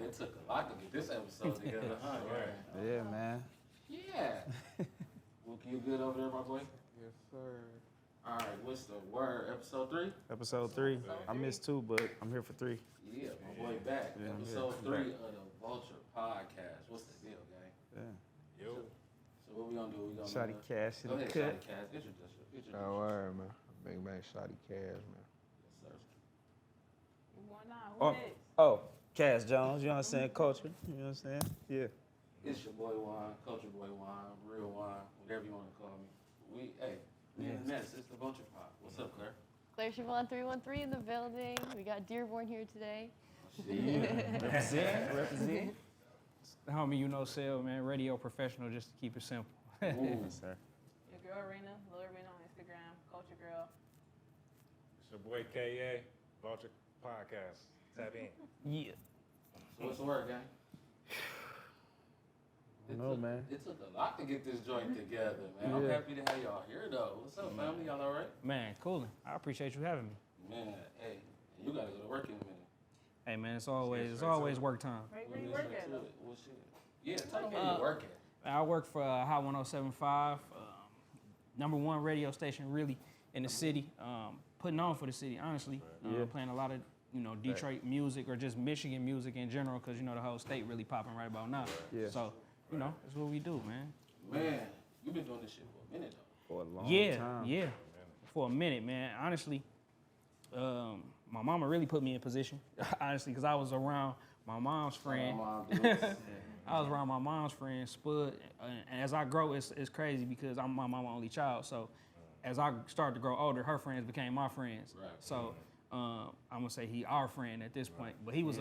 it took a lot to get this episode together, huh? Yeah, man. Yeah. Wooukie, you good over there, my boy? Yes, sir. All right, what's the word? Episode 3? Episode 3. I missed 2, but I'm here for 3. Yeah, my boy back. Yeah, Episode I'm 3 back. of the Vulture Podcast. What's the deal, gang? Yeah. So what we gonna do? We gonna Shotty Cash in go the ahead, cut. Shotty Cash. Introduce yourself. All right, man. Big man, Shotty Cash, man. Yes, sir. Why not? Oh, Who next? oh, Cash Jones, you know what I'm saying? Culture, you know what I'm saying? Yeah. It's your boy Juan, Culture Boy Juan, Real Juan, whatever you want to call me. We in the mess. It's the Vulture Pod. What's up, Claire? Claire Siobhan 313 in the building. We got Dearborn here today. Represent. Homie, you know, Sale, man, radio professional, just to keep it simple. Ooh. Yes, sir. Your girl Rena, Lil Rena on Instagram, Culture Girl. It's your boy K.A. Vulture Podcast. Tap in. Yeah. So what's the word, gang? Man. It took a lot to get this joint together, man. I'm Yeah. happy to have y'all here, though. What's up, family? Y'all all right? Man, coolin'. I appreciate you having me. Man, hey, you gotta go to work in a minute. Hey, man, it's always work time. Where you work at, though? Well, shit. Yeah, tell them where you work at. I work for Hot 107.5, number one radio station really in the city, putting on for the city, honestly. Playing a lot of, Detroit music or just Michigan music in general, because, the whole state really popping right about now. Yeah. So, that's what we do, man. Man, you've been doing this shit for a minute, though. For a long time. Yeah, for a minute, man. Honestly, my mama really put me in position, honestly, because I was around my mom's friend. My mom do. I was around my mom's friend, Spud. And as I grow, it's crazy because I'm my mama's only child. So as I started to grow older, her friends became my friends. Right. So I'm gonna say he our friend at this point. But he was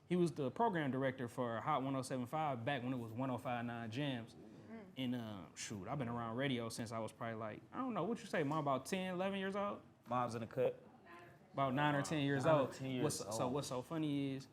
he was the program director for Hot 107.5 back when it was 105.9 Jams. And shoot, I've been around radio since I was probably like, I don't know, what you say, Mom, about 10, 11 years old? Mom's in the cut. About 9 or 10 years 9 or old. 10 years So old. what's so funny is,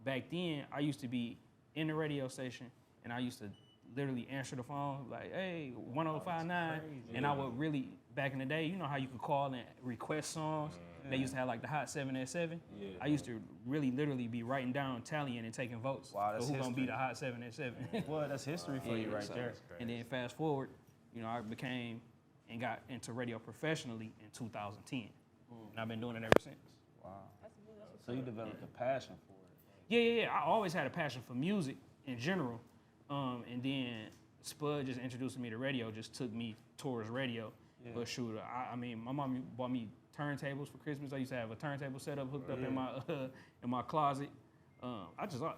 back then, I used to be in the radio station, and I used to literally answer the phone, like, hey, 105.9, and I would really, back in the day, you know how you could call and request songs? They used to have like the Hot 7 at 7. Yeah. I used to really literally be writing down, tallying, and taking votes. Wow, that's for who's gonna be history. the Hot 7 at 7. Boy, that's history for you right so- there. And then fast forward, I became and got into radio professionally in 2010. And I've been doing it ever since. Wow. So you developed a passion for it. Yeah. I always had a passion for music in general. And then Spud just introducing me to radio, just took me towards radio. Yeah. But shoot, I mean, my mom bought me turntables for Christmas. I used to have a turntable set up, hooked up in my closet.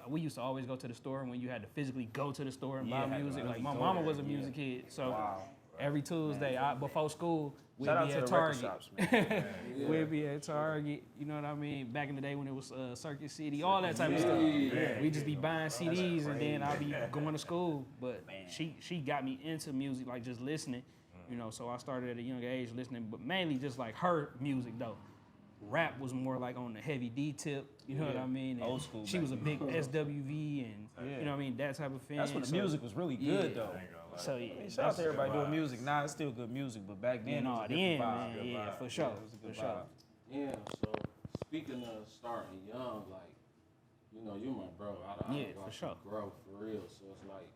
We used to always go to the store when you had to physically go to the store and buy Yeah, music. really Like my go mama there, was a yeah. music kid, so Wow. every Tuesday before school we'd Shout out be to at the record Target. shops, man. We'd be at Target, you know what I mean? Back in the day when it was Circuit City, all that type of stuff. Yeah. We just be buying CDs and then I'd be going to school. But she got me into music, like just listening, so I started at a young age listening, but mainly just like her music though. Rap was more like on the heavy D tip, you know what I mean? And Old school She back was a big SWV and, you know what I mean, that type of fan. That's when the So- music was really good, Yeah. though. So yeah, Shout out to everybody doing music. Nah, it's still good music, but back then it was a different vibe. man, yeah, for sure, It was a good for sure. vibe. Yeah, so speaking of starting young, like, you my bro. I Yeah, watch for sure. you grow for real. So it's like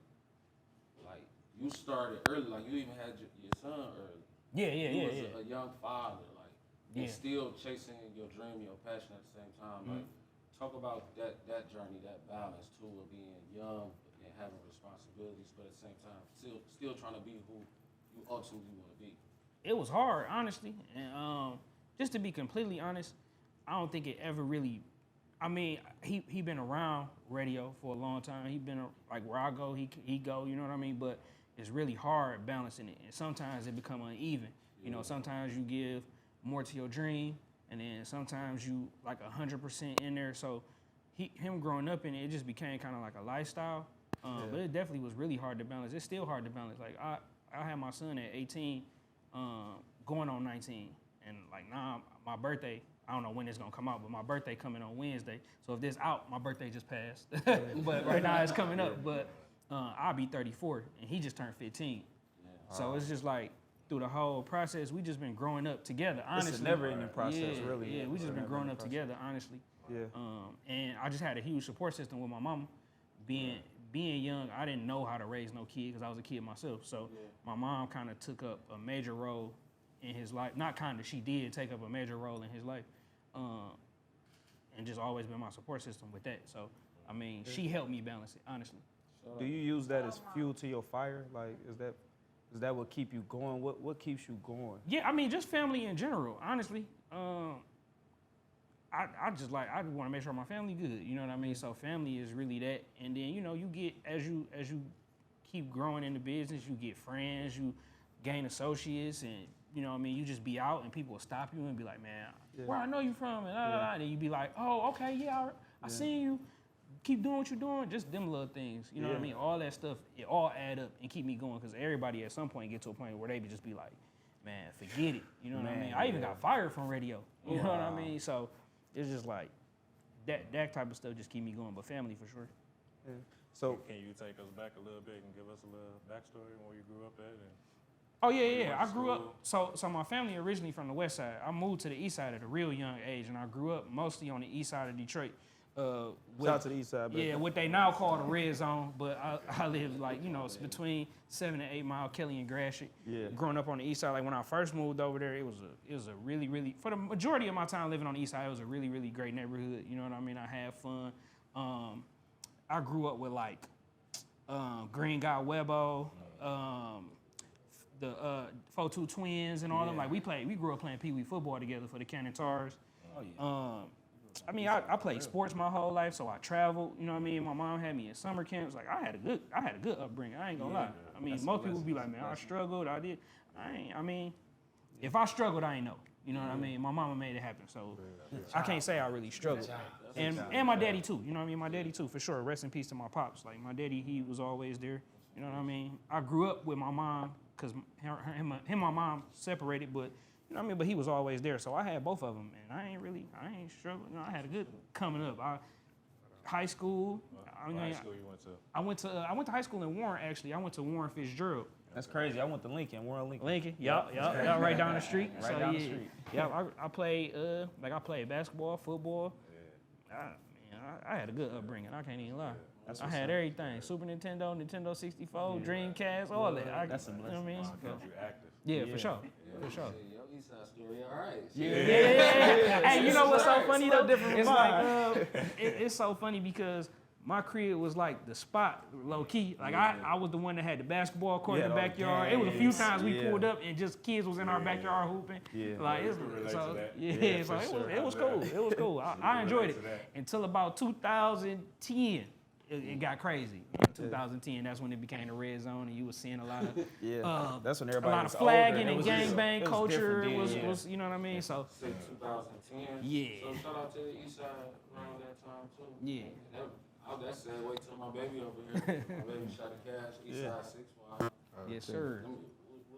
you started early, like you even had your son early. Yeah. You was a young father, like, and Yeah. still chasing your dream, your passion at the same time. Like, talk about that journey, that balance too of being young and having responsibilities, but at the same time, still trying to be who you ultimately want to be. It was hard, honestly. And just to be completely honest, I don't think it ever really. I mean, he been around radio for a long time. He been like where I go, he go. You know what I mean? But it's really hard balancing it, and sometimes it become uneven. Sometimes you give more to your dream, and then sometimes you like 100% in there. So him growing up in it, it just became kind of like a lifestyle. But it definitely was really hard to balance. It's still hard to balance. Like I had my son at 18, going on 19, and like now my birthday. I don't know when it's gonna come out, but my birthday coming on Wednesday. So if this out, my birthday just passed. But right now it's coming up. But I'll be 34, and he just turned 15. So it's just like through the whole process, we just been growing up together. Honestly, It's a never-ending process, yeah, really. Yeah, we just It's a been growing never-ending up together, honestly. Yeah. And I just had a huge support system with my mama. Being young, I didn't know how to raise no kid because I was a kid myself. So my mom kind of took up a major role in his life. Not kind of, she did take up a major role in his life, and just always been my support system with that. So I mean, she helped me balance it, honestly. Do you use that as fuel to your fire? Like, is that what keep you going? What keeps you going? Yeah, I mean, just family in general, honestly. I just want to make sure my family good. You know what I mean? So family is really that. And then, you know, you get, as you keep growing in the business, you get friends, you gain associates, and, you know what I mean, you just be out and people will stop you and be like, man, where I know you from? And and then you be like, oh, okay, yeah, I seen you. Keep doing what you're doing. Just them little things. You know what I mean? All that stuff, it all add up and keep me going, because everybody at some point get to a point where they just be like, man, forget it. You know what I mean? I even got fired from radio. You know what I mean? So it's just like that type of stuff just keep me going. But family for sure. Yeah. So Can you take us back a little bit and give us a little backstory on where you grew up at? And Oh yeah. I grew up. So my family originally from the west side. I moved to the east side at a real young age, and I grew up mostly on the east side of Detroit. shout out to the east side, baby. Yeah, what they now call the red zone, but I live like, you know, it's between 7 and 8 Mile, Kelly and Gratiot. Yeah. Growing up on the east side, like when I first moved over there, it was a really, really, for the majority of my time living on the east side, it was a really, really great neighborhood. You know what I mean? I had fun. I grew up with like Green Guy Webbo, the 4-2 Twins and all them. Like we grew up playing Pee Wee football together for the Cannon Tars. Oh yeah. I mean, I played sports my whole life, so I traveled. You know what I mean? My mom had me in summer camps. Like I had a good upbringing. I ain't gonna lie. I mean, most people be like, man, I struggled. I mean, if I struggled, I ain't know. You know what I mean? My mama made it happen, so I can't say I really struggled. And my daddy too. You know what I mean? My daddy too, for sure. Rest in peace to my pops. Like my daddy, he was always there. You know what I mean? I grew up with my mom because him and my mom separated, but. You know what I mean? But he was always there, so I had both of them, and I ain't struggling. You know, I had a good coming up. High school. what high school you went to? I went to high school in Warren, actually. I went to Warren Fitzgerald. That's crazy. I went to Lincoln, Warren Lincoln. Lincoln, yup, right down the street. Right down the street. Yeah, I played I played basketball, football. I had a good upbringing. I can't even lie. I had everything: Super Nintendo, Nintendo 64, Dreamcast, all that. That's a blessing. You know what I mean? Kept you active. Yeah, for sure. For sure. Your East Side story, all right. Yeah. Hey, you know what's so funny though? It's like it's so funny because my crib was like the spot, low key. Like I was the one that had the basketball court in the backyard. It was a few times we pulled up and just kids was in our backyard hooping. Yeah. Like it was cool. It was cool. I enjoyed it until about 2010. It got crazy. In 2010, that's when it became the red zone, and you was seeing a lot of that's when a everybody lot was of flagging older. and It was gangbang culture different then, was you know what I mean? So 2010. Yeah. So shout out to the East Side around that time too. Yeah. That said, wait till my baby over here. My baby shot a cash, East Side 6 yes, sir. What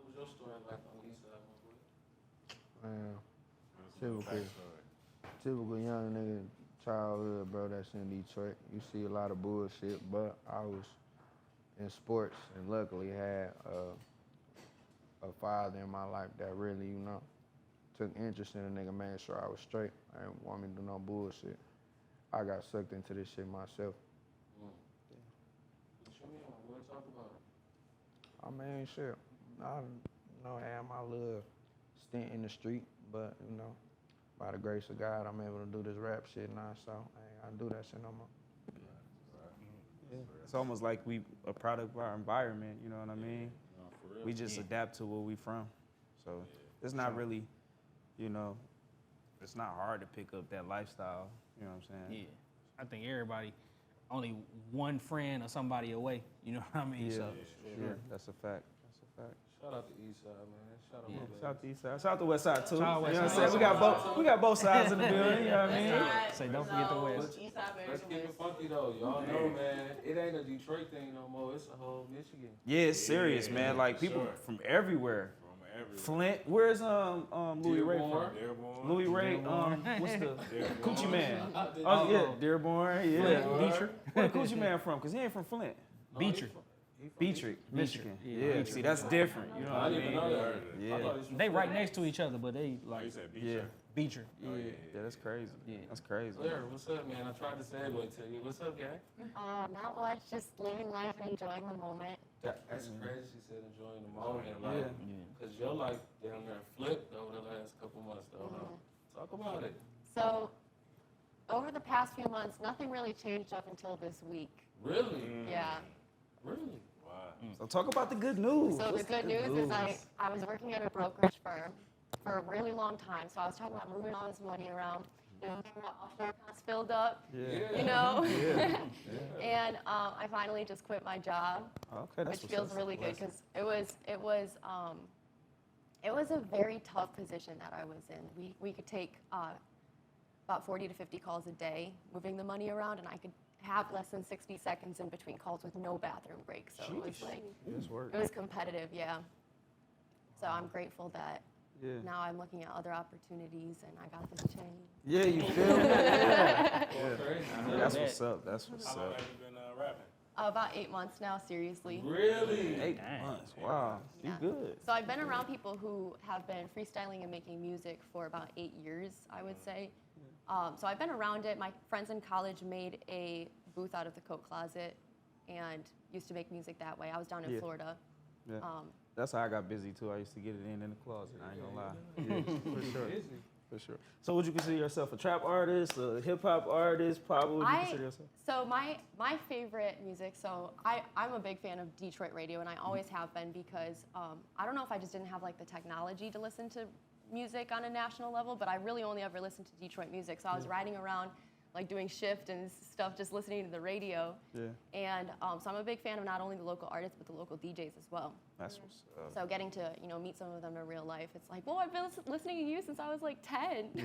was your story like on the East Side, my boy? Man, typical young nigga childhood, bro, that's in Detroit. You see a lot of bullshit, but I was in sports and luckily had a father in my life that really, you know, took interest in a nigga, made sure I was straight. I didn't want me to do no bullshit. I got sucked into this shit myself. What you mean? What to talk about? I mean, shit, I had my little stint in the street, but, you know, by the grace of God, I'm able to do this rap shit now, so I ain't gotta do that shit no more. Yeah. It's almost like we a product of our environment, you know what I mean? No, for real. We just adapt to where we from. So it's not really, you know, it's not hard to pick up that lifestyle, you know what I'm saying? Yeah. I think everybody only one friend or somebody away. You know what I mean? Yeah, So yeah, that's a fact. That's a fact. Shout out to East Side, man. Shout out my baby. Shout out to East Side. Shout out to West Side too. Shout out You West know what I'm Side. saying? We got both sides in the building. You know what I mean? Say don't forget the West. East Side better Let's than keep it West. funky though. Y'all know, man. It ain't a Detroit thing no more. It's a whole Michigan. Yeah, it's serious, man. Like people from everywhere. Flint. Where's Louis Ray from? Dearborn. Louis Ray. What's the Dearborn. Coochie Man? Oh yeah, Dearborn. Yeah. Beecher. Where the Coochie Man from? Cause he ain't from Flint. No, Beecher. Beatrick, Michigan. Yeah, Yeah, Beatrick. see, that's different. You know I what I didn't even mean? know that. Yeah. I thought he was from They right Florida. next to each other, but they Oh, like you said Yeah. Beecher. Beecher. Oh, yeah. Yeah, that's crazy. Yeah. That's crazy. Claire, what's up, man? I tried to segue to you. What's up, gang? Not much, just living life and enjoying the moment. That's crazy. She said enjoying the moment, like, Yeah. cause your life down there flipped over the last couple months, though. Huh? Talk about it. So, over the past few months, nothing really changed up until this week. Really? Yeah. Really? Wow. So talk about the good news. So the good news is I was working at a brokerage firm for a really long time. So I was talking about moving all this money around, getting my offshore accounts filled up, Yeah. you know. And I finally just quit my job, Okay, that's which feels really good because it was a very tough position that I was in. We could take about 40 to 50 calls a day, moving the money around, and I could have less than 60 seconds in between calls with no bathroom breaks. So it was like, That's work. it was competitive, yeah. So I'm grateful that Yeah. now I'm looking at other opportunities and I got this change. Yeah, you feel me? Yeah. Crazy. That's what's up. That's what's How long up. have you been rapping? About 8 months now, seriously. Really? 8 Dang. months. Wow. You Yeah. good. So I've been around people who have been freestyling and making music for about 8 years, I would say. So I've been around it. My friends in college made a booth out of the coat closet and used to make music that way. I was down in Yeah. Florida. Yeah. Um, That's how I got busy too. I used to get it in the closet. I ain't gonna lie. Yeah, for sure. For sure. So would you consider yourself a trap artist, a hip hop artist? Pop? What would you consider yourself? So my favorite music, so I'm a big fan of Detroit radio, and I always have been because I don't know if I just didn't have like the technology to listen to music on a national level, but I really only ever listened to Detroit music. So I was riding around like doing shift and stuff, just listening to the radio. Yeah. And so I'm a big fan of not only the local artists, but the local DJs as well. That's what's up. So getting to, meet some of them in real life, it's like, whoa, I've been listening to you since I was like 10. Yeah.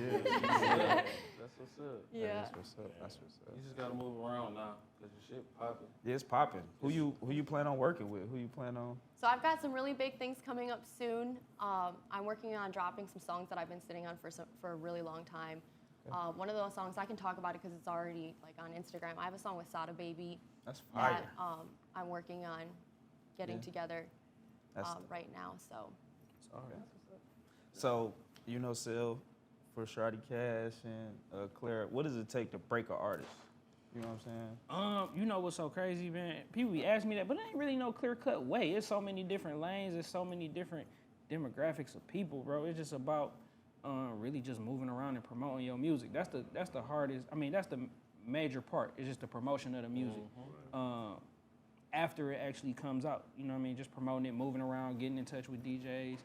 That's what's up. Yeah. That's what's up. That's what's up. You just gotta move around now, cause your shit popping. Yeah, it's popping. Who you plan on working with? Who you plan on? So I've got some really big things coming up soon. I'm working on dropping some songs that I've been sitting on for a really long time. One of those songs, I can talk about it because it's already like on Instagram. I have a song with Sada Baby That's fire. that I'm working on getting together That's right now. So all right. So Sil, for Shawty Cash and Claire, what does it take to break an artist? You know what I'm saying? You know what's so crazy, man? People be asking me that, but there ain't really no clear-cut way. It's so many different lanes. There's so many different demographics of people, bro. It's just about really just moving around and promoting your music. That's the hardest. I mean, that's the major part. It's just the promotion of the music. After it actually comes out, you know what I mean? Just promoting it, moving around, getting in touch with DJs,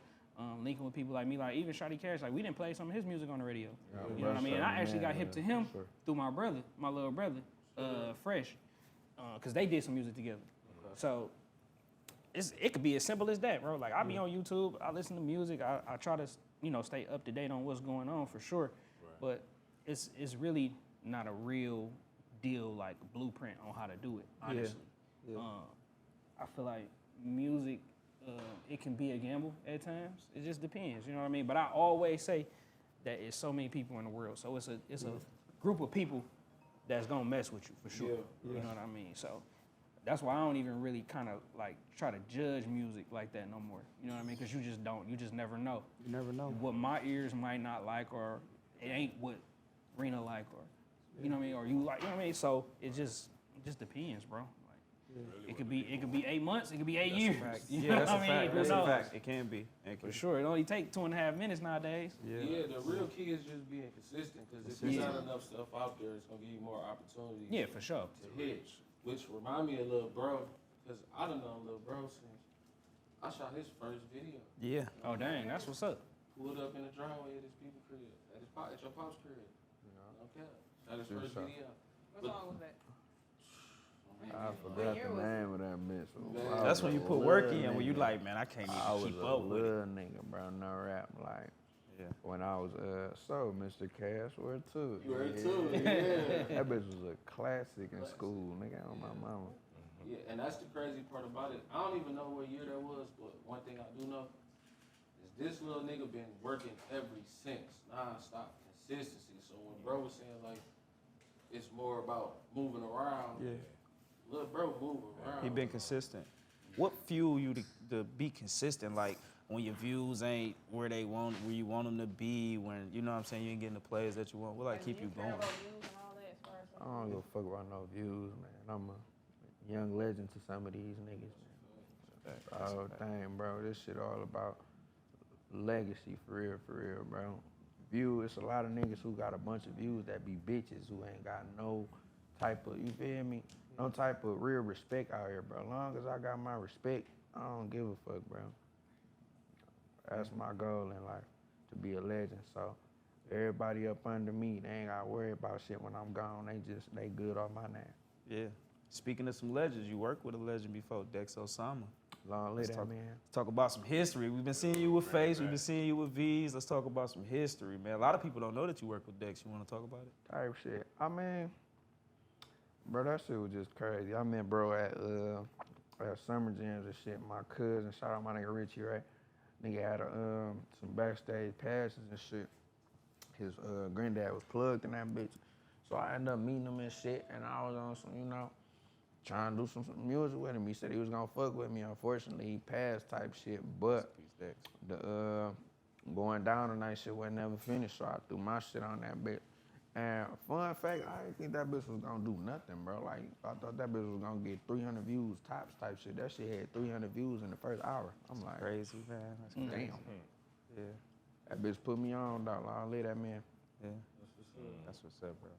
linking with people like me, like even Shawty Cash. Like we didn't play some of his music on the radio. You know what I mean? And I actually got hip to him through my brother, my little brother, Fresh, because they did some music together. So it could be as simple as that, bro. Like I be on YouTube, I listen to music, I try to stay up to date on what's going on for sure. But it's really not a real deal like blueprint on how to do it, honestly. Yeah. I feel like music, it can be a gamble at times. It just depends, you know what I mean? But I always say that it's so many people in the world, so it's a group of people that's gonna mess with you for sure. You know what I mean? So that's why I don't even really kind of like try to judge music like that no more. You know what I mean? Because you just never know. You never know. What my ears might not like, or it ain't what Rena like, or you know what I mean, or you like, you know what I mean? So it just depends, bro. It could be 8 months, it could be 8 years. You know Yeah, that's what a I fact. mean? That's Who a knows? fact. It can be. For sure, it only take 2.5 minutes nowadays. Yeah, the real key is just being consistent, because if there's not enough stuff out there, it's gonna give you more opportunities. Yeah, for sure. To hit, which remind me of Lil Bro, because I done known Lil Bro since I shot his first video. Yeah. Oh dang, that's what's up. Pulled up in the driveway at his people's crib, at your pop's crib. No cap. Shot his first video. What song was that? I forgot the name of that mix. Man. That's when you put work in, when you like, man, I can't I even was keep a up with it. little nigga, bro, no rap. Like, Yeah. when I was, so Mr. Cash, where to? You heard too, yeah. That bitch was a classic in school, nigga, on my mama. Yeah, and that's the crazy part about it. I don't even know what year that was, but one thing I do know is this little nigga been working ever since, non-stop consistency. So when bro was saying like, it's more about moving around, Yeah. little bro moving around. He been consistent. what fuel you to be consistent? Like when your views ain't where you want them to be, when you know what I'm saying, you ain't getting the players that you want. What like keep you going? I don't give a fuck about no views, man. I'm a young legend to some of these niggas, man. That's the whole thing, bro. This shit all about legacy, for real, bro. View, it's a lot of niggas who got a bunch of views that be bitches who ain't got no type of, you feel me? No type of real respect out here, bro. As long as I got my respect, I don't give a fuck, bro. That's my goal in life, to be a legend. So everybody up under me, they ain't gotta worry about shit when I'm gone. They good off my name. Yeah. Speaking of some legends, you worked with a legend before, Dex Osama. Long live that man. Let's talk about some history. We've been seeing you with Face, we've been seeing you with V's. Let's talk about some history, man. A lot of people don't know that you work with Dex. You want to talk about it? Type shit. I mean, bro, that shit was just crazy. I met bro at summer jams and shit. My cousin, shout out my nigga Richie, right? Nigga had some backstage passes and shit. His granddad was plugged in that bitch. So I ended up meeting him and shit, and I was on some, you know, trying to do some music with him. He said he was gonna fuck with me. Unfortunately, he passed type shit. But the going down tonight shit wasn't never finished, so I threw my shit on that bitch. And fun fact, I didn't think that bitch was gonna do nothing, bro. Like, I thought that bitch was gonna get 300 views tops type shit. That shit had 300 views in the first hour. I'm like, Crazy, man. That's crazy. damn. Yeah. That bitch put me on, dog. I'll leave that man. Yeah. That's what's up, bro.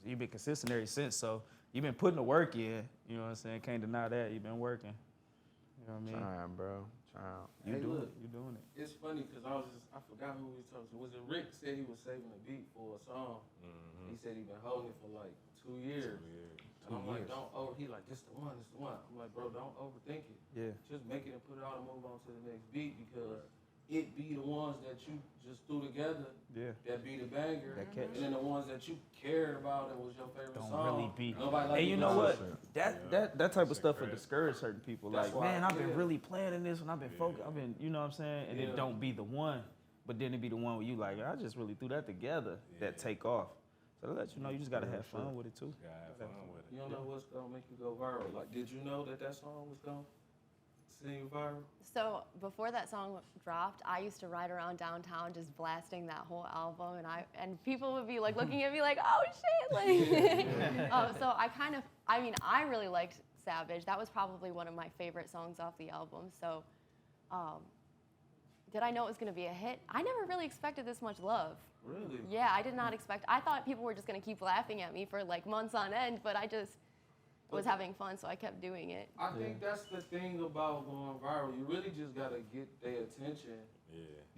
You've been consistent ever since, so you've been putting the work in. You know what I'm saying? Can't deny that. You've been working. You know what I mean? Trying, bro. Trying. You Hey, doing look, it. You doing it. It's funny because I forgot who we was talking to. Was it Rick said he was saving a beat for a song? He said he been holding it for like 2 years. And I'm like, he like, this the one. I'm like, bro, don't overthink it. Yeah. Just make it and put it out and move on to the next beat because it be the ones that you just threw together that be the banger. That catch. And then the ones that you cared about and was your favorite Don't song. really be. Nobody like Hey, you know what? That type of stuff will discourage certain people. That's Like, why, man, I've been really planning this and I've been focused. I've been, you know what I'm saying? And it Yeah. don't be the one, but then it be the one where you like, I just really threw that together that take off. So to let you know, you just gotta have fun with it too. Gotta have fun with it. You don't know what's gonna make you go viral. Like, did you know that song was gonna send you viral? So before that song dropped, I used to ride around downtown just blasting that whole album, and people would be like looking at me like, oh shit, like. So I really liked Savage. That was probably one of my favorite songs off the album. So, did I know it was gonna be a hit? I never really expected this much love. Really? Yeah, I did not expect. I thought people were just gonna keep laughing at me for like months on end, but I just was having fun, so I kept doing it. I think that's the thing about going viral. You really just gotta get their attention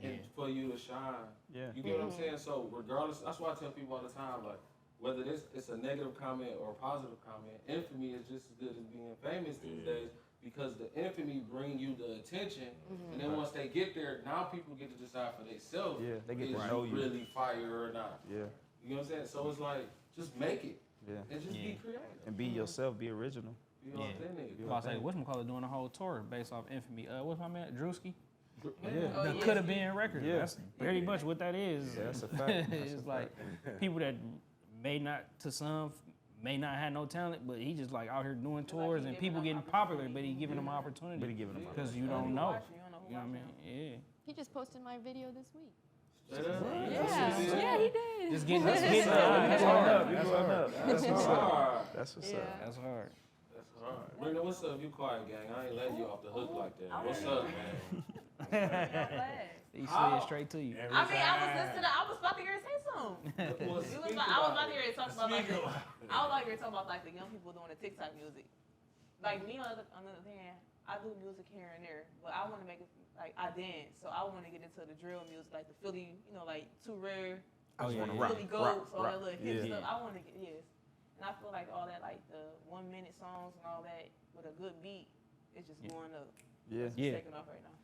and for you to shine. Yeah. You get what I'm saying? So regardless, that's why I tell people all the time, like, whether it's a negative comment or a positive comment, infamy is just as good as being famous these days because the infamy bring you the attention, and then once they get there, now people get to decide for themselves. Yeah, they get is to know you. really fire or not. Yeah. You know what I'm saying? So it's like, just make it. Yeah. And just be creative. And be yourself, be original. Be authentic. I say, whatchamacallit doing a whole tour based off infamy. What's my man, Drewski? Yeah. The could have been record. Yeah. That's pretty much what that is. Yeah, that's a fact. It's like people that may not have no talent, but he just like out here doing tours and people getting popular, but he giving them opportunity. But he giving them because you don't know. You know what I mean? Yeah. He just posted my video this week. Yeah, he did. Just getting That's getting what's up. That's You hard. going up. That's hard. That's what's Yeah. up. That's hard. That's hard. Brenda, what's up? You quiet, gang. I ain't letting you off the hook like that. What's up, man? He slid straight to you. I was about to hear her say something. I was about to hear her talk about like the young people doing the TikTok music. Like me on the other hand, I do music here and there, but I want to make it like I dance, so I want to get into the drill music, like the Philly, like Too Rare, Philly Goats, all that little hip stuff. I want to get and I feel like all that, like the 1 minute songs and all that with a good beat, it's just going up. Yeah. Yeah. It's taking off right now.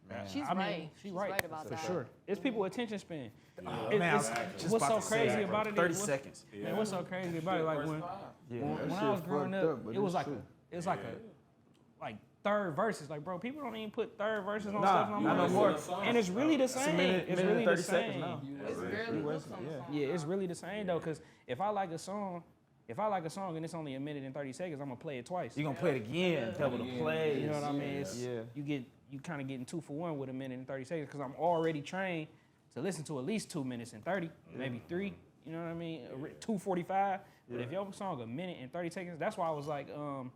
Man. She's I mean, right. she's She's right. right about For that. sure. It's people attention span. Man, I was just what's about so to say crazy that, bro. about it? 30 is- seconds. Man, what's so crazy about it? Like when That I was shit growing fucked up, but it was it's like true. like third verses. Like, bro, people don't even put third verses on Nah, stuff no not more. no more. And it's really the same. It's really the 30 seconds same. now. It's barely looks on the song. Yeah, it's really the same though. Cause if I like a song if I like a song and it's only a minute and 30 seconds, I'm gonna play it twice. You gonna play it again, double the play. You know what I mean? It's, Yeah. You kind of getting 2 for 1 with a minute and 30 seconds because I'm already trained to listen to at least 2 minutes and 30, maybe 3. You know what I mean? 2:45. But if your song a minute and 30 seconds, that's why I was like, I'm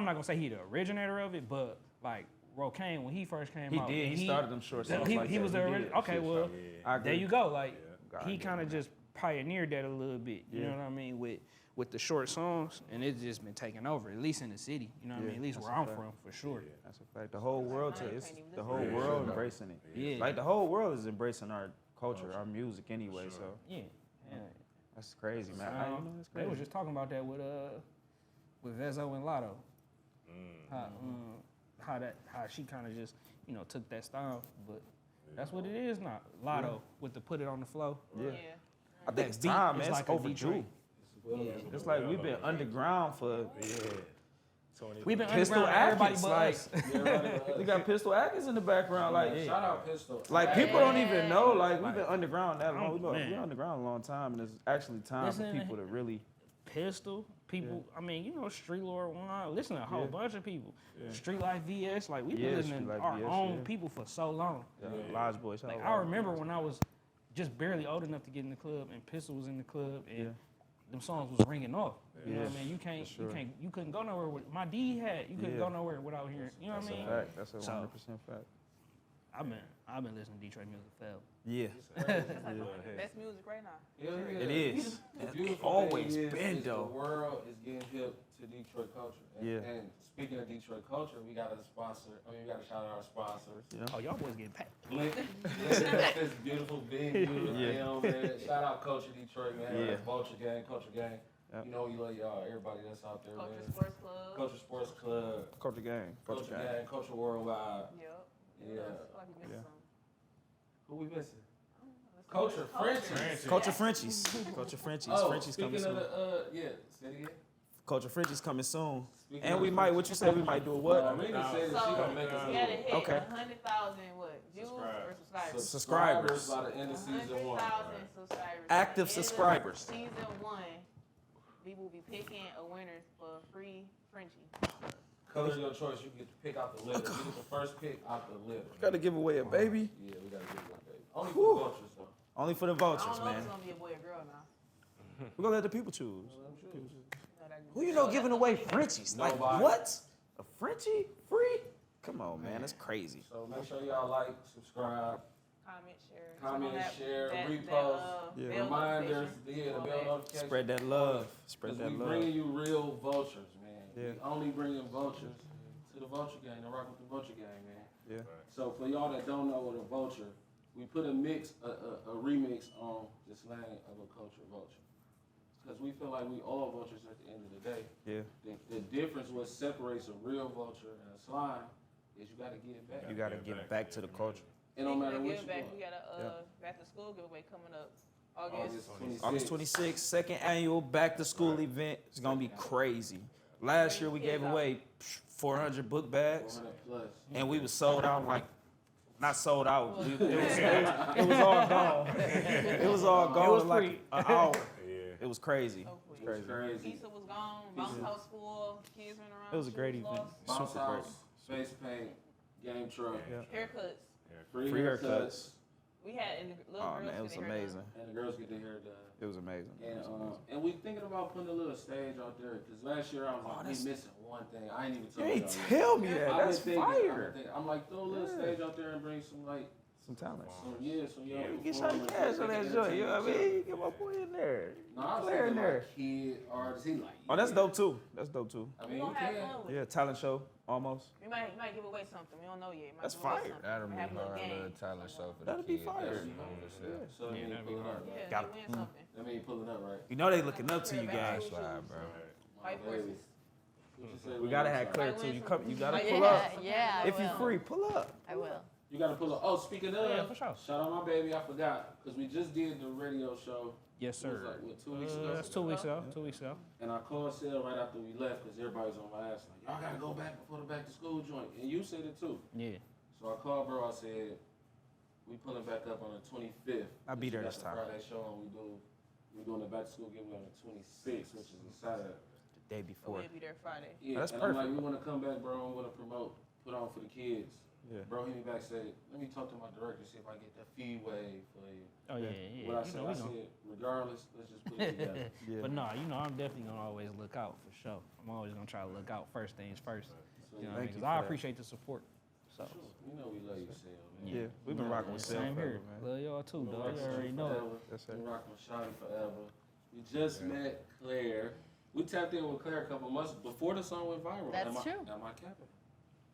not gonna say he the originator of it, but like Wooukie when he first came out, He started them short songs. he was the original. Okay, well, I there agree. you go. Like God, he yeah, kind of just pioneered that a little bit. You know Yeah. what I mean with the short songs, and it's just been taking over. At least in the city. You know what I Yeah, mean? At least that's where a I'm fact. from, for sure. That's a fact. The whole world, it's the whole Yeah. world Yeah. embracing it. Yeah. Like the whole world is embracing our culture, our music anyway. So Yeah. that's crazy, man. So, You know, that's they crazy. was just talking about that with Vezzo and Lotto. How she kind of just took that style, but that's what it is now. Lotto with the put it on the flow. Yeah. Yeah. I think it's That beat time, is man. like It's a overdue. Detroit. It's like we've been underground for We've been Pistol underground, everybody Atkins, but like us. we got Pistol Atkins in the background, like Shout out Pistol. like people don't even know, like we've been Like, underground that long. We've man. been underground a long time, and it's actually time for Listen to people to really. Pistol, people, I mean, Street Lord One, listen to a whole bunch of people. Street Life VS, like we've been Yeah, listening Street to Life our VS, own yeah. people for so long. Lodge Boys. Like I remember when I was just barely old enough to get in the club and Pistol was in the club and them songs was ringing off. You know what I mean? You couldn't go nowhere with my D hat. You couldn't go nowhere without hearing. You know what I mean? Fact. That's a So- 100% fact. I've been listening to Detroit music forever. Yeah, Best music right now. it is. The It's beautiful always thing been is though. The world is getting hip to Detroit culture. And, Yeah. and speaking of Detroit culture, we got to shout out our sponsors. Oh, y'all boys getting paid. Link, this beautiful venue. Yeah. Man. Shout out Culture Detroit, man. Yeah. Culture Gang. Yep. You know we love y'all, everybody that's out there, Culture man. Sports Club. Culture Sports Club, Culture Gang. Culture Gang, Culture Worldwide. Yep. Yeah. I feel like we missed Yeah. some. Who we missing? Let's Culture go. Frenchies. Culture Frenchies. Culture Frenchies. Oh, Frenchies coming speaking soon. of the, say it again. Culture Frenchies coming soon. Speaking And of we the might, what you say, we might do a what? Rita said that she So gonna make us we gotta hit Okay. 100,000 views or subscribers. Subscribers. by the end of season 1. 100,000 subscribers. Active By the end of subscribers. Season 1, we will be picking a winner for a free Frenchie. Color your choice. You get to pick out the litter. You get the first pick out the litter. Gotta give away a baby. Yeah, we gotta give it baby. Only for the vultures though. Only for the I vultures, don't know if man. it's gonna be a boy or girl now. We're gonna let the people choose. You know that- Who you know giving away Frenchies? Like Nobody. what? A Frenchie? Free? Come on, man. That's crazy. So make sure y'all like, subscribe, Comment, share. comment, Turn on share, that, repost, Yeah. bell reminders, notification. the bell notification. Spread that love. Spread Cause that we love. bringing you real vultures, man. Yeah. We only bringing vultures to the vulture gang, to rock with the vulture gang, man. Yeah. So for y'all that don't know what a vulture, we put a remix on the slang of a culture vulture. Because we feel like we all vultures at the end of the day. Yeah. The difference, what separates a real vulture and a slime, is you gotta give back. You gotta give back to the culture. It don't matter what Give you back. want. We got a back to school giveaway coming up August. August 26th, second annual back to school event. It's gonna be crazy. Last year we gave away 400 book bags, 400 plus. and we was sold out like, not sold out. It was all gone. It was all gone. It was in like free. an hour. Yeah. It was crazy. Hopefully. Crazy. Crazy. Pizza was gone. Bounce house full. Kids ran around. It was a great shoes event. lost. Bounce Super great. house, space paint, game truck, Yeah. Haircuts. free Free haircuts, haircuts. We had and the little Oh girls. man, it was get their hair done. amazing. and the girls get their hair done. It was amazing. And we thinking about putting a little stage out there because last year I was like, we that's- missing one thing. I ain't even You told ain't y'all yet. tell me that. I've That's been thinking, fire. I'm like, throw a little Yeah. stage out there and bring some like, Some talent. some young Yeah, get performers, some cash on that make it joint. You know what I entertaining. mean? Get my boy in there. No, I was Clear in thinking there. like kid artists. He like, Oh, that's yeah. dope too. That's dope too. I We mean, you gonna have can. fun with Yeah, it. talent show almost. We might give away something. We don't know yet. Might That's give away fire. something. That'll be Have a little hard, game. little talent show for the That'd be kids. fire. That's cool. So that mean that'd be pulling hard. up. Yeah, Got they it. win something. That mean pulling up, right? You know they looking up to you guys. Slide, bro. White My baby. voices. What you say, We gotta Lynn? have Claire Might too. win You some- come. You gotta might pull win up. some- Yeah, I If you will. free, pull up. I will. You gotta pull up. Oh, speaking of, Yeah, for sure. shout out my baby. I forgot because we just did the radio show. Yes, It was sir. like, what, 2 weeks ago? That's 2 weeks ago. 2 weeks ago. And I called Sil right after we left because everybody's on my ass like, y'all gotta go back before the back to school joint. And you said it too. Yeah. So I called bro. I said, we pulling back up on the 25th. I'll be there We got this the time. Friday show and we we're doing the back to school giveaway on the 26th, which is a Saturday. The day So before. we'll be there Friday. Yeah, That's and I'm like, perfect. we want to come back, bro. We want to put on for the kids. Yeah. Bro, hit me back, said, let me talk to my director, see if I get the fee wave for you. Oh yeah. What I You said, know, I we gonna- said, regardless, let's just put it together. Yeah. But no, you know, I'm definitely gonna always look out for sure. I'm always gonna try to look out first things first. You know what I mean? Thank you 'Cause for I that. appreciate the support. So You know we love you, Sal, man. Yeah, we've been rocking with Sal same forever, here. man. Love y'all too, We've been dog. You rocking already with know it. forever. That's it. Been rocking with Shawty forever. We just met Claire. We tapped in with Claire a couple months before the song went viral. That's Am I- true. Am I capping?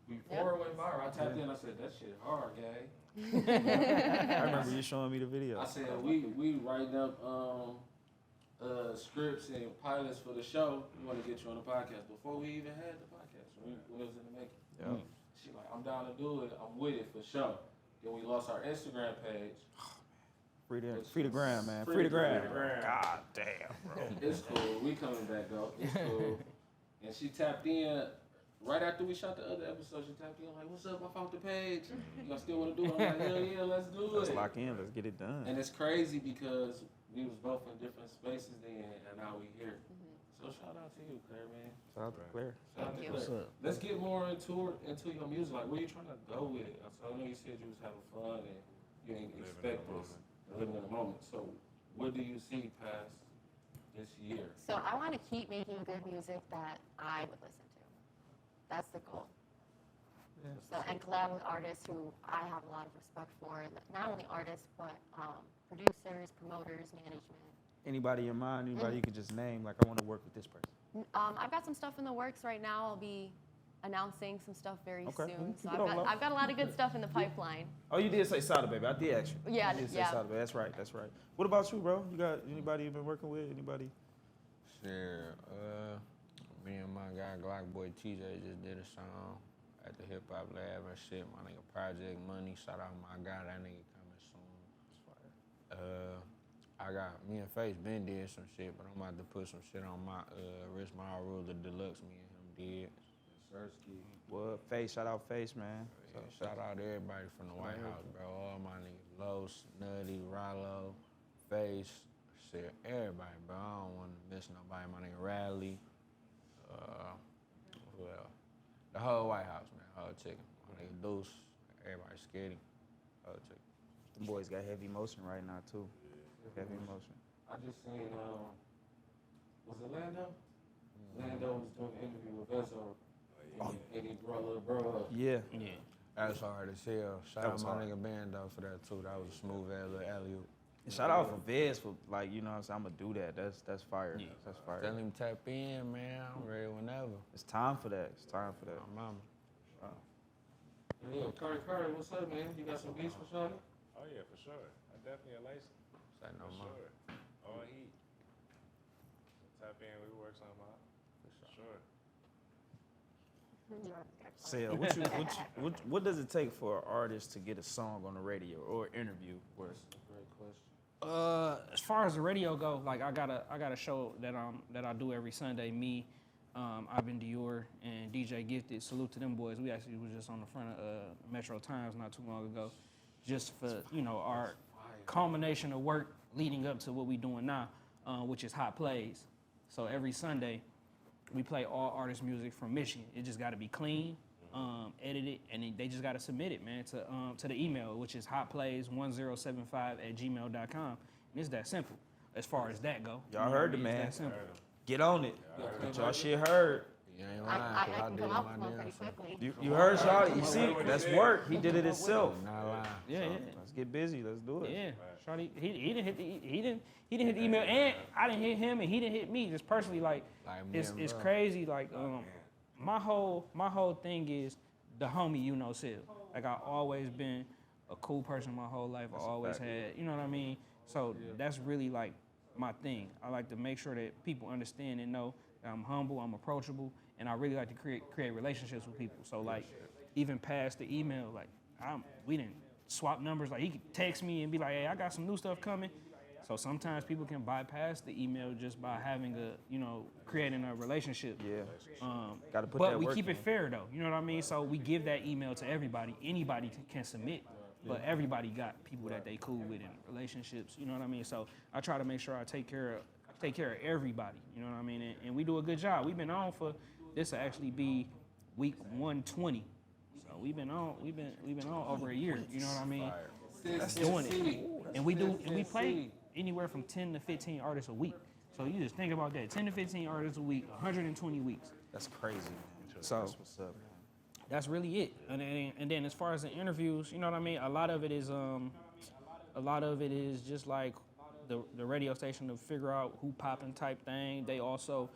Before it went viral, I tapped in. I said, that shit hard, gang. I remember you showing me the video. I said, we writing up scripts and pilots for the show. We want to get you on the podcast before we even had the podcast. When it was in the making. Yeah. She like, I'm down to do it. I'm with it for sure. Then we lost our Instagram page. Free the gram, man. Free the gram. God damn, bro. It's cool. We coming back though. It's cool. And she tapped in right after we shot the other episode. She tapped in like, "What's up? I found the page. Y'all still want to do it?" I'm like, "Hell yeah, let's do Let's it." lock in. Let's get it done. And it's crazy because we was both in different spaces then, and now we here. So shout out to you, Claire, man. Shout out to Claire. Shout out to Thank you. What's Claire. up? Let's get more into your music. Like, where you trying to go with it? So I know you said you was having fun and you didn't expect this, living in the moment. So what do you see past this year? So I want to keep making good music that I would listen to. That's the goal. So, and collab with artists who I have a lot of respect for, not only artists, but producers, promoters, management. Anybody in mind? Anybody you could just name? Like, I want to work with this person. I've got some stuff in the works right now. I'll be announcing some stuff very Okay. soon. Keep So it on low. I've got a lot of good stuff in the pipeline. Oh, you did say Sada Baby. I did ask you. Yeah, You did say yeah. Sada Baby. That's right. That's right. What about you, bro? You got anybody you been working with? Anybody? Sure. Me and my guy Glock Boy TJ just did a song at the Hip Hop Lab and shit. My nigga Project Money. Shout out my guy. That nigga coming soon. I got me and Face been did some shit, but I'm about to put some shit on my Rich My Ruler Deluxe. Me and him did. Sersky. What? Face. Shout out Face, man. So shout out to everybody from the White House, bro. All my niggas, Los, Nutty, Rollo, Face, shit, everybody, bro. I don't want to miss nobody. My nigga Radley, who else? The whole White House, man. Whole chicken. My nigga Deuce, everybody scared him. Whole chicken. The boys got heavy motion right now too. Heavy motion. I just seen, was it Lando? Lando was doing an interview with Vezo. And he brought little bro up. Yeah. Yeah. That's hard as hell. Shout That out was my hard. nigga Bando for that too. That was a smooth ass little alley-oop. And shout out for Vez for like, you know what I'm saying? I'm gonna do that. That's fire. Yeah. That's fire. Tell him tap in, man. I'm ready whenever. It's time for that. It's time for that. My mama. Yeah, Curry, what's up, man? You got some beats for Shawty? Oh yeah, for sure. I definitely a license. Say no For more. sure. All heat. Tap in, we work something out. For sure. Sal, what does it take for an artist to get a song on the radio or interview? Where That's a great question. As far as the radio go, like I got a show that I do every Sunday. Me, Ivan Dior, and DJ Gifted. Salute to them boys. We actually was just on the front of Metro Times not too long ago, just for our culmination of work leading up to what we doing now, which is Hot Plays. So every Sunday, we play all artist music from Michigan. It just got to be clean, edited, and then they just got to submit it, man, to the email, which is hotplays1075@gmail.com. And it's that simple as far as that go. Y'all heard the It's man. that simple. Get on it. Get y'all shit heard. You ain't I lying, 'cause can did come my up with one damn pretty self. quickly. You heard Shawty. You see, that's work. He did it himself. Not lying. Yeah, yeah. Let's get busy. Let's do it. Yeah, Shawty, he didn't hit the email, and I didn't hit him, and he didn't hit me. Just personally, like Like me it's and it's bro. crazy. Like my whole thing is the homie, Sil. Like I always been a cool person my whole life. I always had, you know what I mean. So that's really like my thing. I like to make sure that people understand and know that I'm humble, I'm approachable, and I really like to create relationships with people. So like even past the email, like we didn't swap numbers. Like he could text me and be like, "Hey, I got some new stuff coming." So sometimes people can bypass the email just by having creating a relationship. Yeah. Gotta put But that we work keep in. it fair though. You know what I mean? So we give that email to everybody. Anybody can submit. but everybody got people that they cool with in relationships. You know what I mean? So I try to make sure I take care of everybody. You know what I mean? And we do a good job. We've been on for this will actually be week 120. So we've been on over a year. You know what I mean? That's doing it. And we play anywhere from 10 to 15 artists a week. So you just think about that: 10 to 15 artists a week, 120 weeks. That's crazy. So That's what's up. that's really it. And then as far as the interviews, you know what I mean? A lot of it is just like the radio station to figure out who popping type thing. They also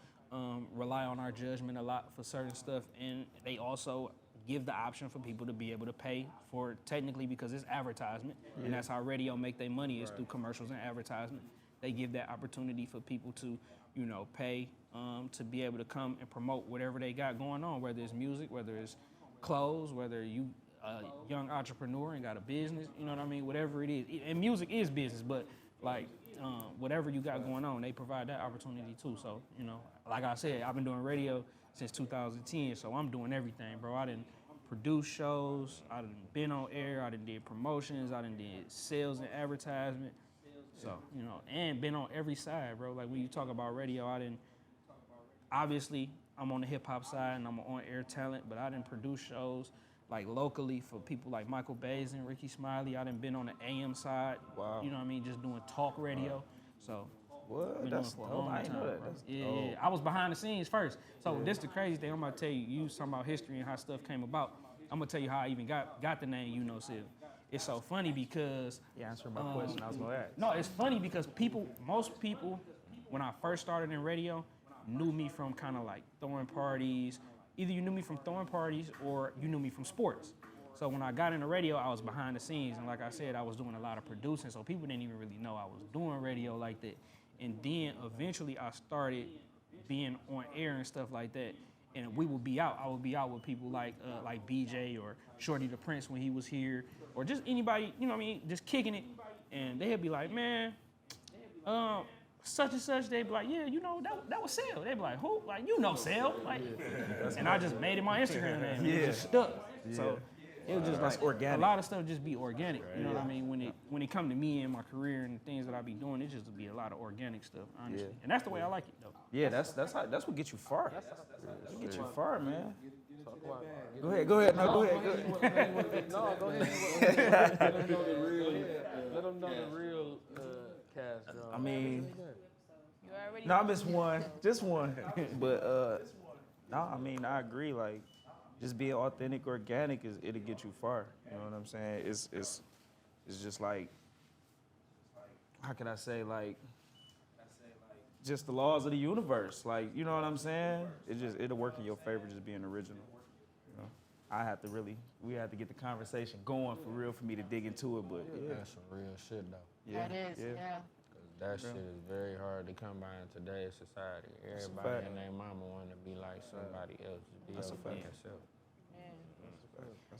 rely on our judgment a lot for certain stuff, and they also give the option for people to be able to pay for it technically because it's advertisement, and that's how radio make their money is through commercials and advertisement. They give that opportunity for people to, you know, pay to be able to come and promote whatever they got going on, whether it's music, whether it's clothes, whether you a young entrepreneur and got a business, you know what I mean, whatever it is. And music is business, but like whatever you got going on, they provide that opportunity too. So, you know, like I said, I've been doing radio since 2010, so I'm doing everything, bro. I done produced shows, I done been on air, I done did promotions, I done did sales and advertisement. So, you know, and been on every side, bro. Like when you talk about radio, obviously I'm on the hip hop side and I'm on air talent, but I done produce shows like locally for people like Michael Bays and Ricky Smiley. I done been on the AM side. Wow. You know what I mean? Just doing talk radio. So What? been That's doing it for a dope. long I didn't know time, that. bro. That's Yeah, dope. yeah. I was behind the scenes first. So this the crazy thing. I'm gonna tell you. You was talking about history and how stuff came about. I'm gonna tell you how I even got the name You Know Sil. It's so funny because You answered my question. I was gonna ask. no, it's funny because most people, when I first started in radio, knew me from kind of like throwing parties. Either you knew me from throwing parties or you knew me from sports. So when I got into radio, I was behind the scenes. And like I said, I was doing a lot of producing. So people didn't even really know I was doing radio like that. And then eventually I started being on air and stuff like that. And we would be out. I would be out with people like BJ or Shorty the Prince when he was here, or just anybody, you know what I mean, just kicking it. And they'd be like, man, such and such. They'd be like, yeah, you know, that was Sil. They'd be like, who? Like, you know Sil. Like, and I just made it my Instagram name. Yeah. It just stuck. So it was just like organic. a lot of stuff just be organic. You know what I mean? When it come to me and my career and the things that I be doing, it just be a lot of organic stuff, honestly. Yeah. And that's the way I like it, though. Yeah, that's what gets you far. That's what gets you far, man. Go ahead. No, go ahead. No, go ahead. Let them know the real. Let them know the real cast. Job. I mean, You already no, I missed one, just one. But no, I mean, I agree. Like, just being authentic, organic it'll get you far. You know what I'm saying? It's just like, how can I say, like, just the laws of the universe. Like, you know what I'm saying? It'll work in your favor just being original. You know? We had to get the conversation going for real for me to dig into it, but yeah. That's some real shit though. Yeah, That is, yeah. That shit is very hard to come by in today's society. Everybody and their mama want to be like somebody else. Just be able to be themselves.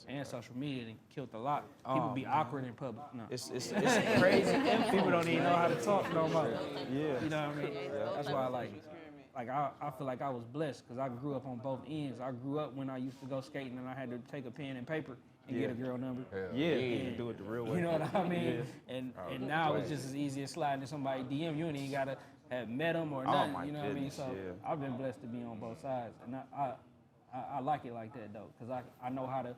And social media done killed a lot. People be awkward in public. No. It's crazy. People don't even know how to talk no more. Yeah. You know what I mean? That's why I like it. Like I feel like I was blessed because I grew up on both ends. I grew up when I used to go skating and I had to take a pen and paper and get a girl number. Yeah, you do it the real way. You know what I mean? And now it's just as easy as sliding to somebody DM. You ain't even gotta have met them or nothing. my You know what I mean? goodness, So yeah. I've been blessed to be on both sides, and I like it like that though, because I know how to.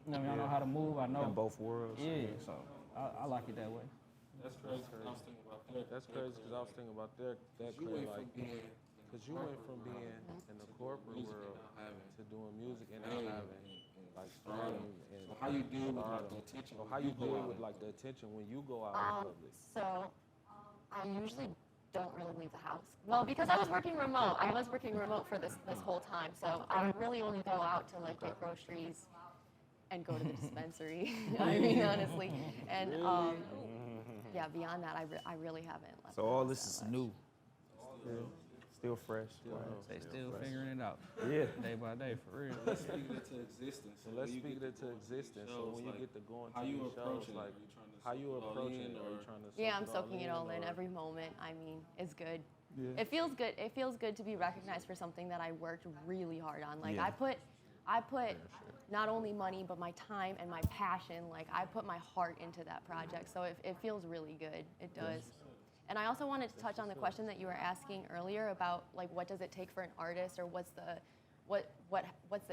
You know what I mean? I know how to move. I know In both worlds. Yeah, so I like it that way. That's crazy. I was thinking about that. That's crazy because I was thinking about that Clay, like, because you went from being in the corporate world to doing music and now having like stardom and So how you deal with like the attention? so how you deal with like the attention when you go out in public? So I usually don't really leave the house. Well, because I was working remote. I was working remote for this whole time. So I would really only go out to like get groceries and go to the dispensary. I mean, honestly. And yeah, beyond that, I really haven't left. So the all house this that is much. new. Still fresh. They still figuring it out. Yeah. Day by day, for real. Let's speak it into existence. So let's speak it into existence. So when you get to going to how you these shows, approaching it? like You trying to how you soak it all approach in, it, or or- you trying to Yeah, I'm soak soaking it all in or- every moment. I mean, it's good. Yeah. It feels good. It feels good to be recognized for something that I worked really hard on. Like Yeah. I put not only money, but my time and my passion. Like, I put my heart into that project, so it feels really good. It does. And I also wanted to touch on the question that you were asking earlier about, like, what does it take for an artist, or what's the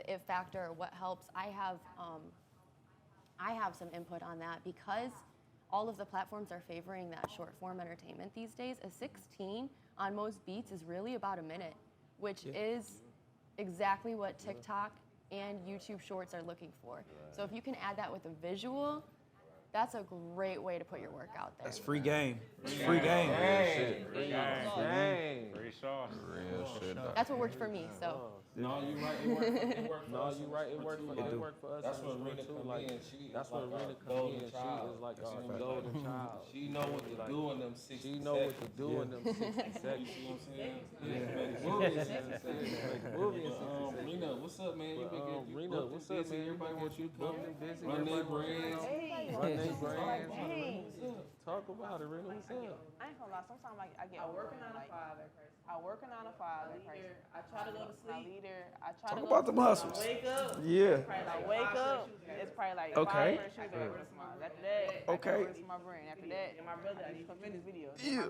if factor, or what helps. I have some input on that, because all of the platforms are favoring that short form entertainment these days. A 16 on most beats is really about a minute, which is exactly what TikTok and YouTube Shorts are looking for. So if you can add that with a visual, that's a great way to put your work out there. That's free game. It's free game. Free sauce. Real shit. That's what worked for me, so. No, you right. It worked for No, us. you right. It worked for us. That's as where well, Rena too. come Like, in. that's where Rena come in. She is like our golden child. She know what to do in them 60 She know what to do in them 60 seconds. You see what I'm saying? Movie in 60 seconds. Movie in 60 seconds. Rena, what's up, man? You been getting Rena, what's up, man? Everybody wants you to come. Busy. Run their brands. Run their brands. Talk about it, Rena. What's up? I ain't gonna lie. Sometimes I get. I work a 9 to 5 at first. I work a 9 to 5 at first. I try to go to sleep. I try to Talk go about to them sleep. hustles. I wake up. Yeah. I wake up. It's probably like Okay. 5 pair of shoes I gotta wear tomorrow. After that, Okay. I gotta my brain. After that, and my brother, I need to finish videos. Yeah.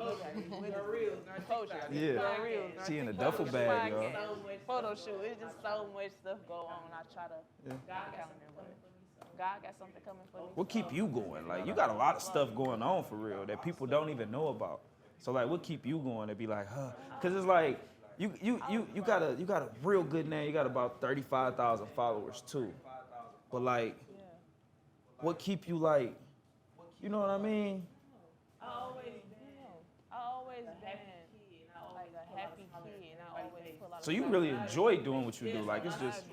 Reels, poetry. Yeah. Reels. She in a duffel bag, y'all. Photo shoot. It's just so much stuff go on. I try to calendar, but God got something coming for me. What keep you going? Like, you got a lot of stuff going on for real that people don't even know about. So like, what keep you going to be like, huh? Cause it's like, you got a real good name. You got about 35,000 followers too. But like, what keep you like, you know what I mean? I always been like a happy kid, and I always put a lot of So you really enjoy doing what you do. Like, it's just,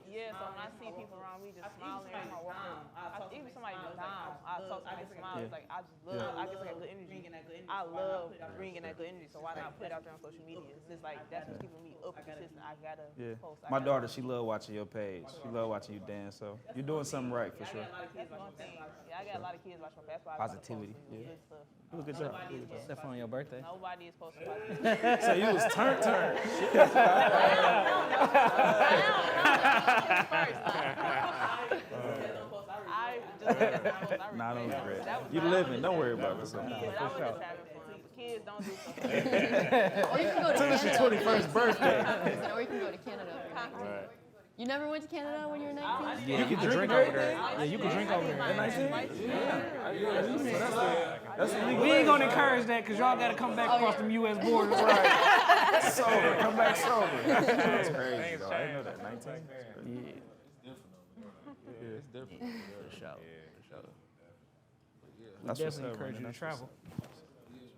yeah, so when I see people around me just smiling at my work, even somebody down, I talk to them and smile. It's like, I just love, I just got good energy. I love bringing that good energy, so why not put it out there on social media? It's like, that's what's keeping me up and consistent. I gotta post. My daughter, she love watching your page. She love watching you dance. So you're doing something right for sure. That's one thing. Yeah, I got a lot of kids watching my basketball. Positivity. Yeah. Do a good job. Except for on your birthday. Nobody is posting positivity. So you was turn. Nah, don't regret. You living. Don't worry about this. But I was just having fun. Kids don't do stuff. Or you can go to Till it's your Canada. 21st birthday. Or you can go to Canada. You never went to Canada when you were 19? You can drink over there. Yeah, you can drink over there. That's illegal. We ain't gonna encourage that because y'all gotta come back across them U.S. borders. Right. Sober. Come back sober. That's crazy, though. I didn't know that. 19? It's different. For sure. That's Definitely what's up, encourage you to travel.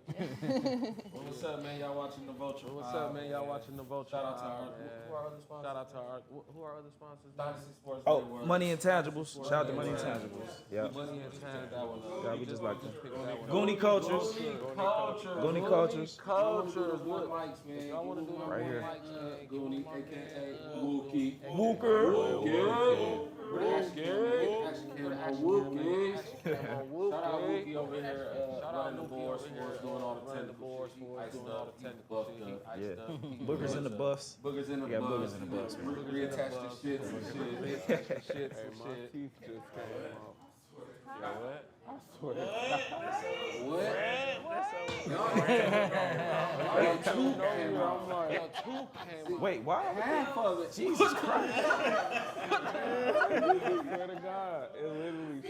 What's up, man? Y'all watching the Vulture? What's up, man? Y'all watching the Vulture? Shout out to our, man. who are other sponsors? Shout out to our, who are other sponsors? Dynasty Sports. Oh, Network. Money Intangibles. Shout out to Money Intangibles. Yeah. Money and time. Yeah, we just like them. Pick that one up. Goonie Cultures. Culture. Goonie Cultures. Culture. One mics, man. Y'all wanna do Right here. Goonie, aka Wooukie. Wooker. Wooukie. Shout out Wooukie over here, running the boards for us, doing all the technical shit. Iced up, buffed up. Yeah. Boogers in the buffs. Boogers in the We got buffs. boogers in the buffs, man. Reattach the shits and shit. Hey, my teeth just came off. You know what? I swear. What? I'm like, a tooth came off. Wait, why? Half of it. Jesus Christ. I swear to God, it literally.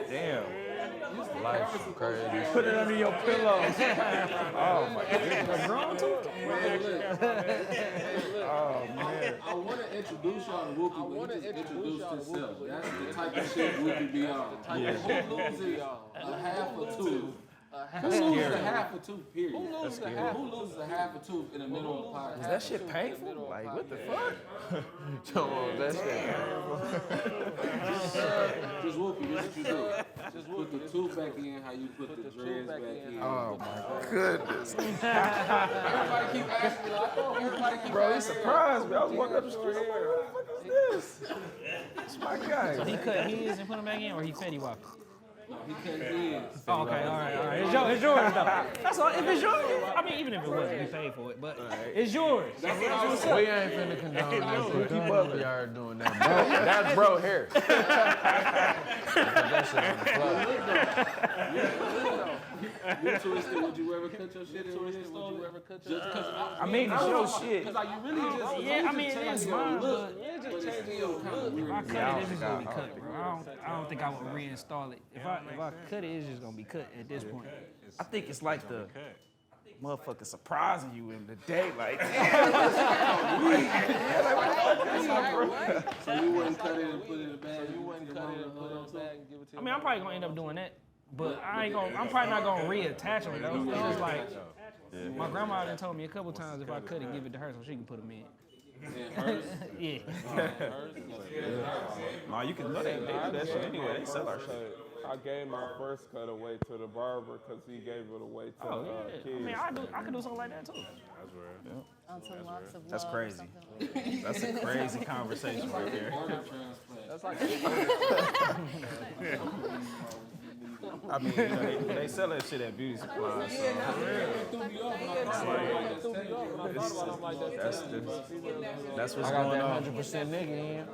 Damn. Life's crazy. Put it under your pillow. Oh my goodness. A grown tooth? Man, look. Oh man. I want to introduce y'all to Wooukie, but he just introduced himself. That's the type of shit Wooukie be on. Who loses a half a tooth? Who loses a half a tooth, period? Who loses a half a tooth in the middle of the podcast? Is that shit painful? Like, what the fuck? Come on, that shit. Just Wooukie, this is what you do. Just put the tooth back in how you put the dreads back in. Oh my goodness. Everybody keep asking me, like, oh, everybody keep Bro, he asking me. surprised me. I was walking up the street. I'm like, what the fuck is this? It's my guy. He cut his and put him back in, or he Fetty Wap? No, he cut his. Oh, okay, all right. It's it's yours though. That's all. If it's yours, I mean, even if it wasn't, we paid for it, but it's yours. We ain't finna condone that shit. Keep up. We are doing that, bro. That's bro hair. Put that shit on the floor. You twisted, would you ever cut your shit and reinstall it? Just because I mean, it's your shit. Cause like you really just Yeah, I mean, it is mine, but it's still kind of if weird. I cut it, it's just gonna be cut, bro. I don't think I would reinstall it. If I cut it, it's just gonna be cut at this point. I think it's like the motherfucker surprising you in the day, like. So you wouldn't cut it and put it in a bag. You wouldn't cut it and put it in a bag and give it to I mean, I'm probably gonna end up doing that, but I'm probably not gonna reattach them though. It's just like my grandma done told me a couple times if I cut it, give it to her so she can put them in. Yeah. No, you can know they do that shit anyway. They sell our shit. I gave my first cut away to the barber because he gave it away to Oh yeah. kids. I mean, I could do something like that too. On some locks of That's love crazy. or something like that. That's a crazy conversation right there. That's like I mean, you know, they sell that shit at beauty supplies. So that's what's I got going that on. 100% nigga in.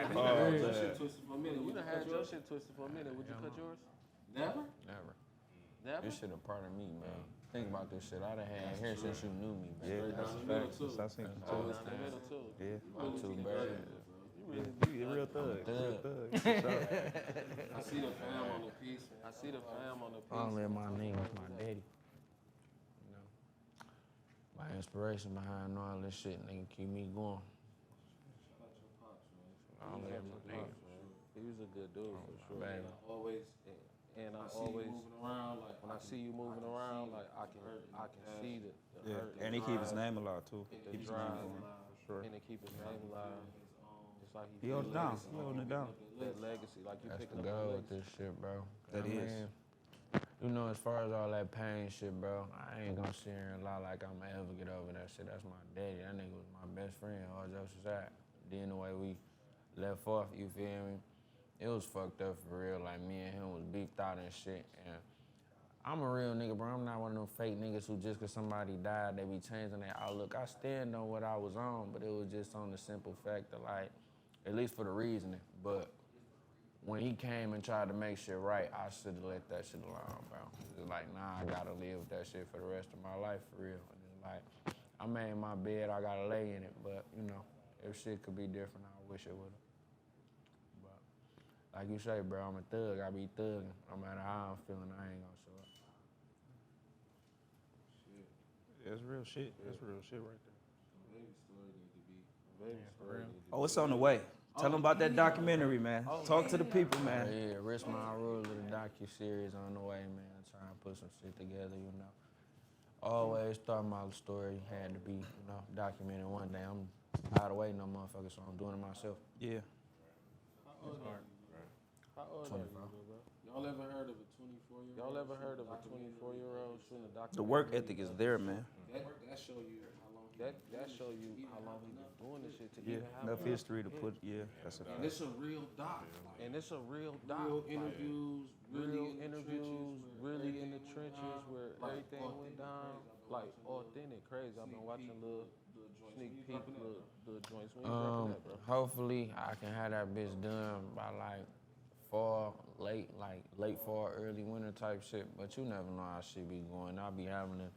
You done had your shit twisted for a minute. Would you cut yours? Never? Never? This shit a part of me, man. Think about this shit. I done had hair since you knew me, man. Yeah, that's a fact. I think Oh, it's the middle too. Yeah. I'm too bad. You a real thug. Real thug. I see the fam on the piece. I see the fam on the I don't let my name with my daddy. You know, my inspiration behind all this shit, nigga, keep me going. I don't let my name. He was a good dude for sure. Baby. Always. And I See you always, moving around like when I see you moving around, like I can see the hurt, And he keep his name alive too. the Keep his drive, name going. For sure. and to keep his name alive. It's like He holds it down. He holding it down. that legacy, like you That's the picking up goal the with legacy. this shit, bro. That I is. mean, you know, as far as all that pain shit, bro, I ain't gonna sit here and lie like I'm gonna ever get over that shit. That's my daddy. That nigga was my best friend, all jokes aside. Then the way we left off, you feel me? It was fucked up for real. Like, me and him was beefed out and shit. And I'm a real nigga, bro. I'm not one of them fake niggas who just 'cause somebody died, they be changing their outlook. I stand on what I was on, but it was just on the simple fact of, like, at least for the reasoning. But when he came and tried to make shit right, I should have let that shit alone, bro. It's like, nah, I gotta live with that shit for the rest of my life, for real. And it's like, I made my bed, I gotta lay in it, but, you know, if shit could be different, I wish it would've. But, like you say, bro, I'm a thug, I be thugging. No matter how I'm feeling, I ain't gonna show up. That's real shit. That's real shit right there. Oh, it's on the way. Tell them about that documentary, man. Talk to the people, man. Yeah, Rich My Rule of the docu-series on the way, man. Trying to put some shit together, you know. Always thought my story had to be, you know, documented one day. I'm out of the way, no motherfucker, so I'm doing it myself. Yeah. How old are you, bro? Y'all ever heard of a 24-year-old? Y'all ever heard of a 24-year-old shooting a documentary? The work ethic is there, man. That show you how long That show you how long he been doing this shit to Yeah. even have Enough one. history to put. Yeah, that's a and fact. it's a real doc. And it's a real doc. Real like, interviews, real really interviews, really in the trenches where everything went down, like authentic, crazy. I've been watching little sneak peek, little joints. When you dropping that, bro? Hopefully I can have that bitch done by like fall, late fall, early winter type shit. But you never know how shit be going. I'll be having to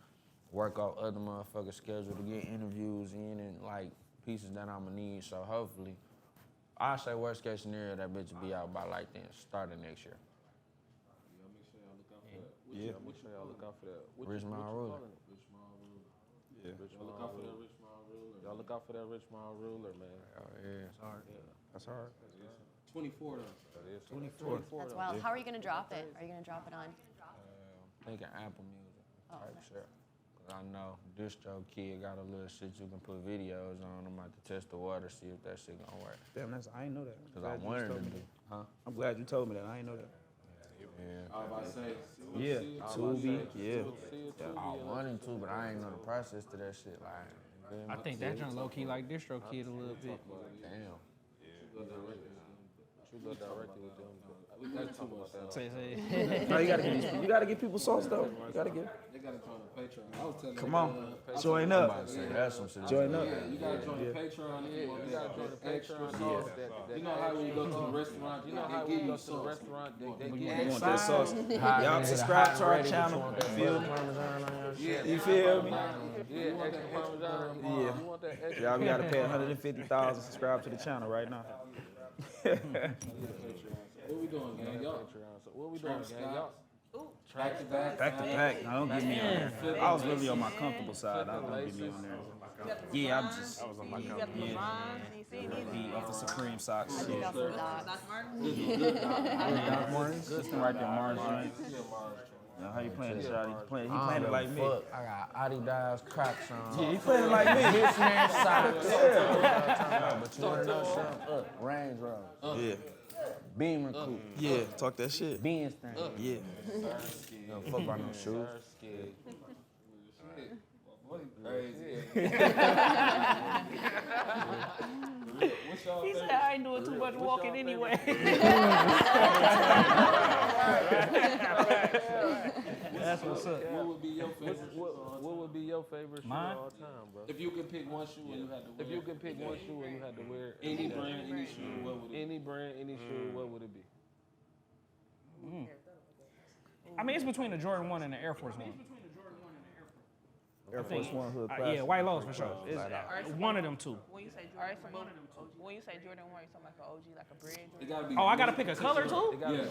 work off other motherfuckers' schedule to get interviews in and like pieces that I'ma need. So hopefully, I say worst case scenario, that bitch will be out by like the start of next year. Y'all make sure y'all look out for that. Yeah. Make sure y'all look out for that. Rich Mile Ruler. Rich Mile Ruler. Yeah. Rich Y'all look out for that Rich Mile Ruler. Y'all look out for that Rich Mile Ruler, man. Oh yeah. That's hard. 24 though. That is 24. That's wild. How are you gonna drop it? Are you gonna drop it on? Thinking Apple Music Oh, type okay. shit. 'Cause I know Distro Kid got a little shit you can put videos on. I'm about to test the water, see if that shit gonna work. Damn, I ain't know that. Cause I wanted to do, huh? I'm glad you told me that. I ain't know that. Yeah. I was about to say. Yeah. Tubi. Yeah. I wanted to, but I ain't know the process to that shit. Like, you feel me? I think that joint low key like Distro Kid a little bit. Damn. You go directly with them. We got too much. Say. No, you gotta get people sauce though. You gotta get. They gotta join the Patreon. I was telling Come them, on, join up. That's some shit. Join up. Yeah, you gotta join the Patreon. Yeah, you gotta join the extra Patreon. sauce. That You know how when you go to the restaurant, You know how they we give go you to the sauce. restaurant, they You give want you that sauce? Y'all subscribe to our channel. You feel me? You feel me? Yeah, extra parmesan. Yeah. You want that extra? Y'all, we gotta pay 150,000 subscribe to the channel right now. What we doing, gang? Y'all So what we doing, gang? Y'all back to back. Back to back. I don't get me on there. I was really on my comfortable side. I don't get me on there. Yeah, I'm just You got the LeBron, you see these? off the Supreme socks. I got some dots. Doc Martens? Doc Martens. This thing right there, Martens. Now, how you playing this, Shotty? He playing it like me. Fuck, I got Adidas Crocs on. Yeah, he playing it like me. Mismatch socks. Yeah. But you wanna know something? Range Rover. Yeah. Beamer coupe. Yeah. Talk that shit. Benz thing. Yeah. Don't fuck about no shoes. He said I ain't doing too much walking anyway. That's what's up. What would be your favorite? What would be your favorite shoe Mine? of all time, bro? If you could pick one shoe and you had to wear If you could pick one shoe and you had to wear it, any brand, any shoe, what would it be? any brand, any shoe, what would it be? I mean, it's between the Jordan 1 and the Air Force 1. Air Force One hood Yeah, classic. white lows for sure. It's one of them two. When you say Jordan 1, when you say Jordan 1, you talking like an OG, like a bread It Jordan? gotta be. Oh, I gotta pick a color too? Yeah.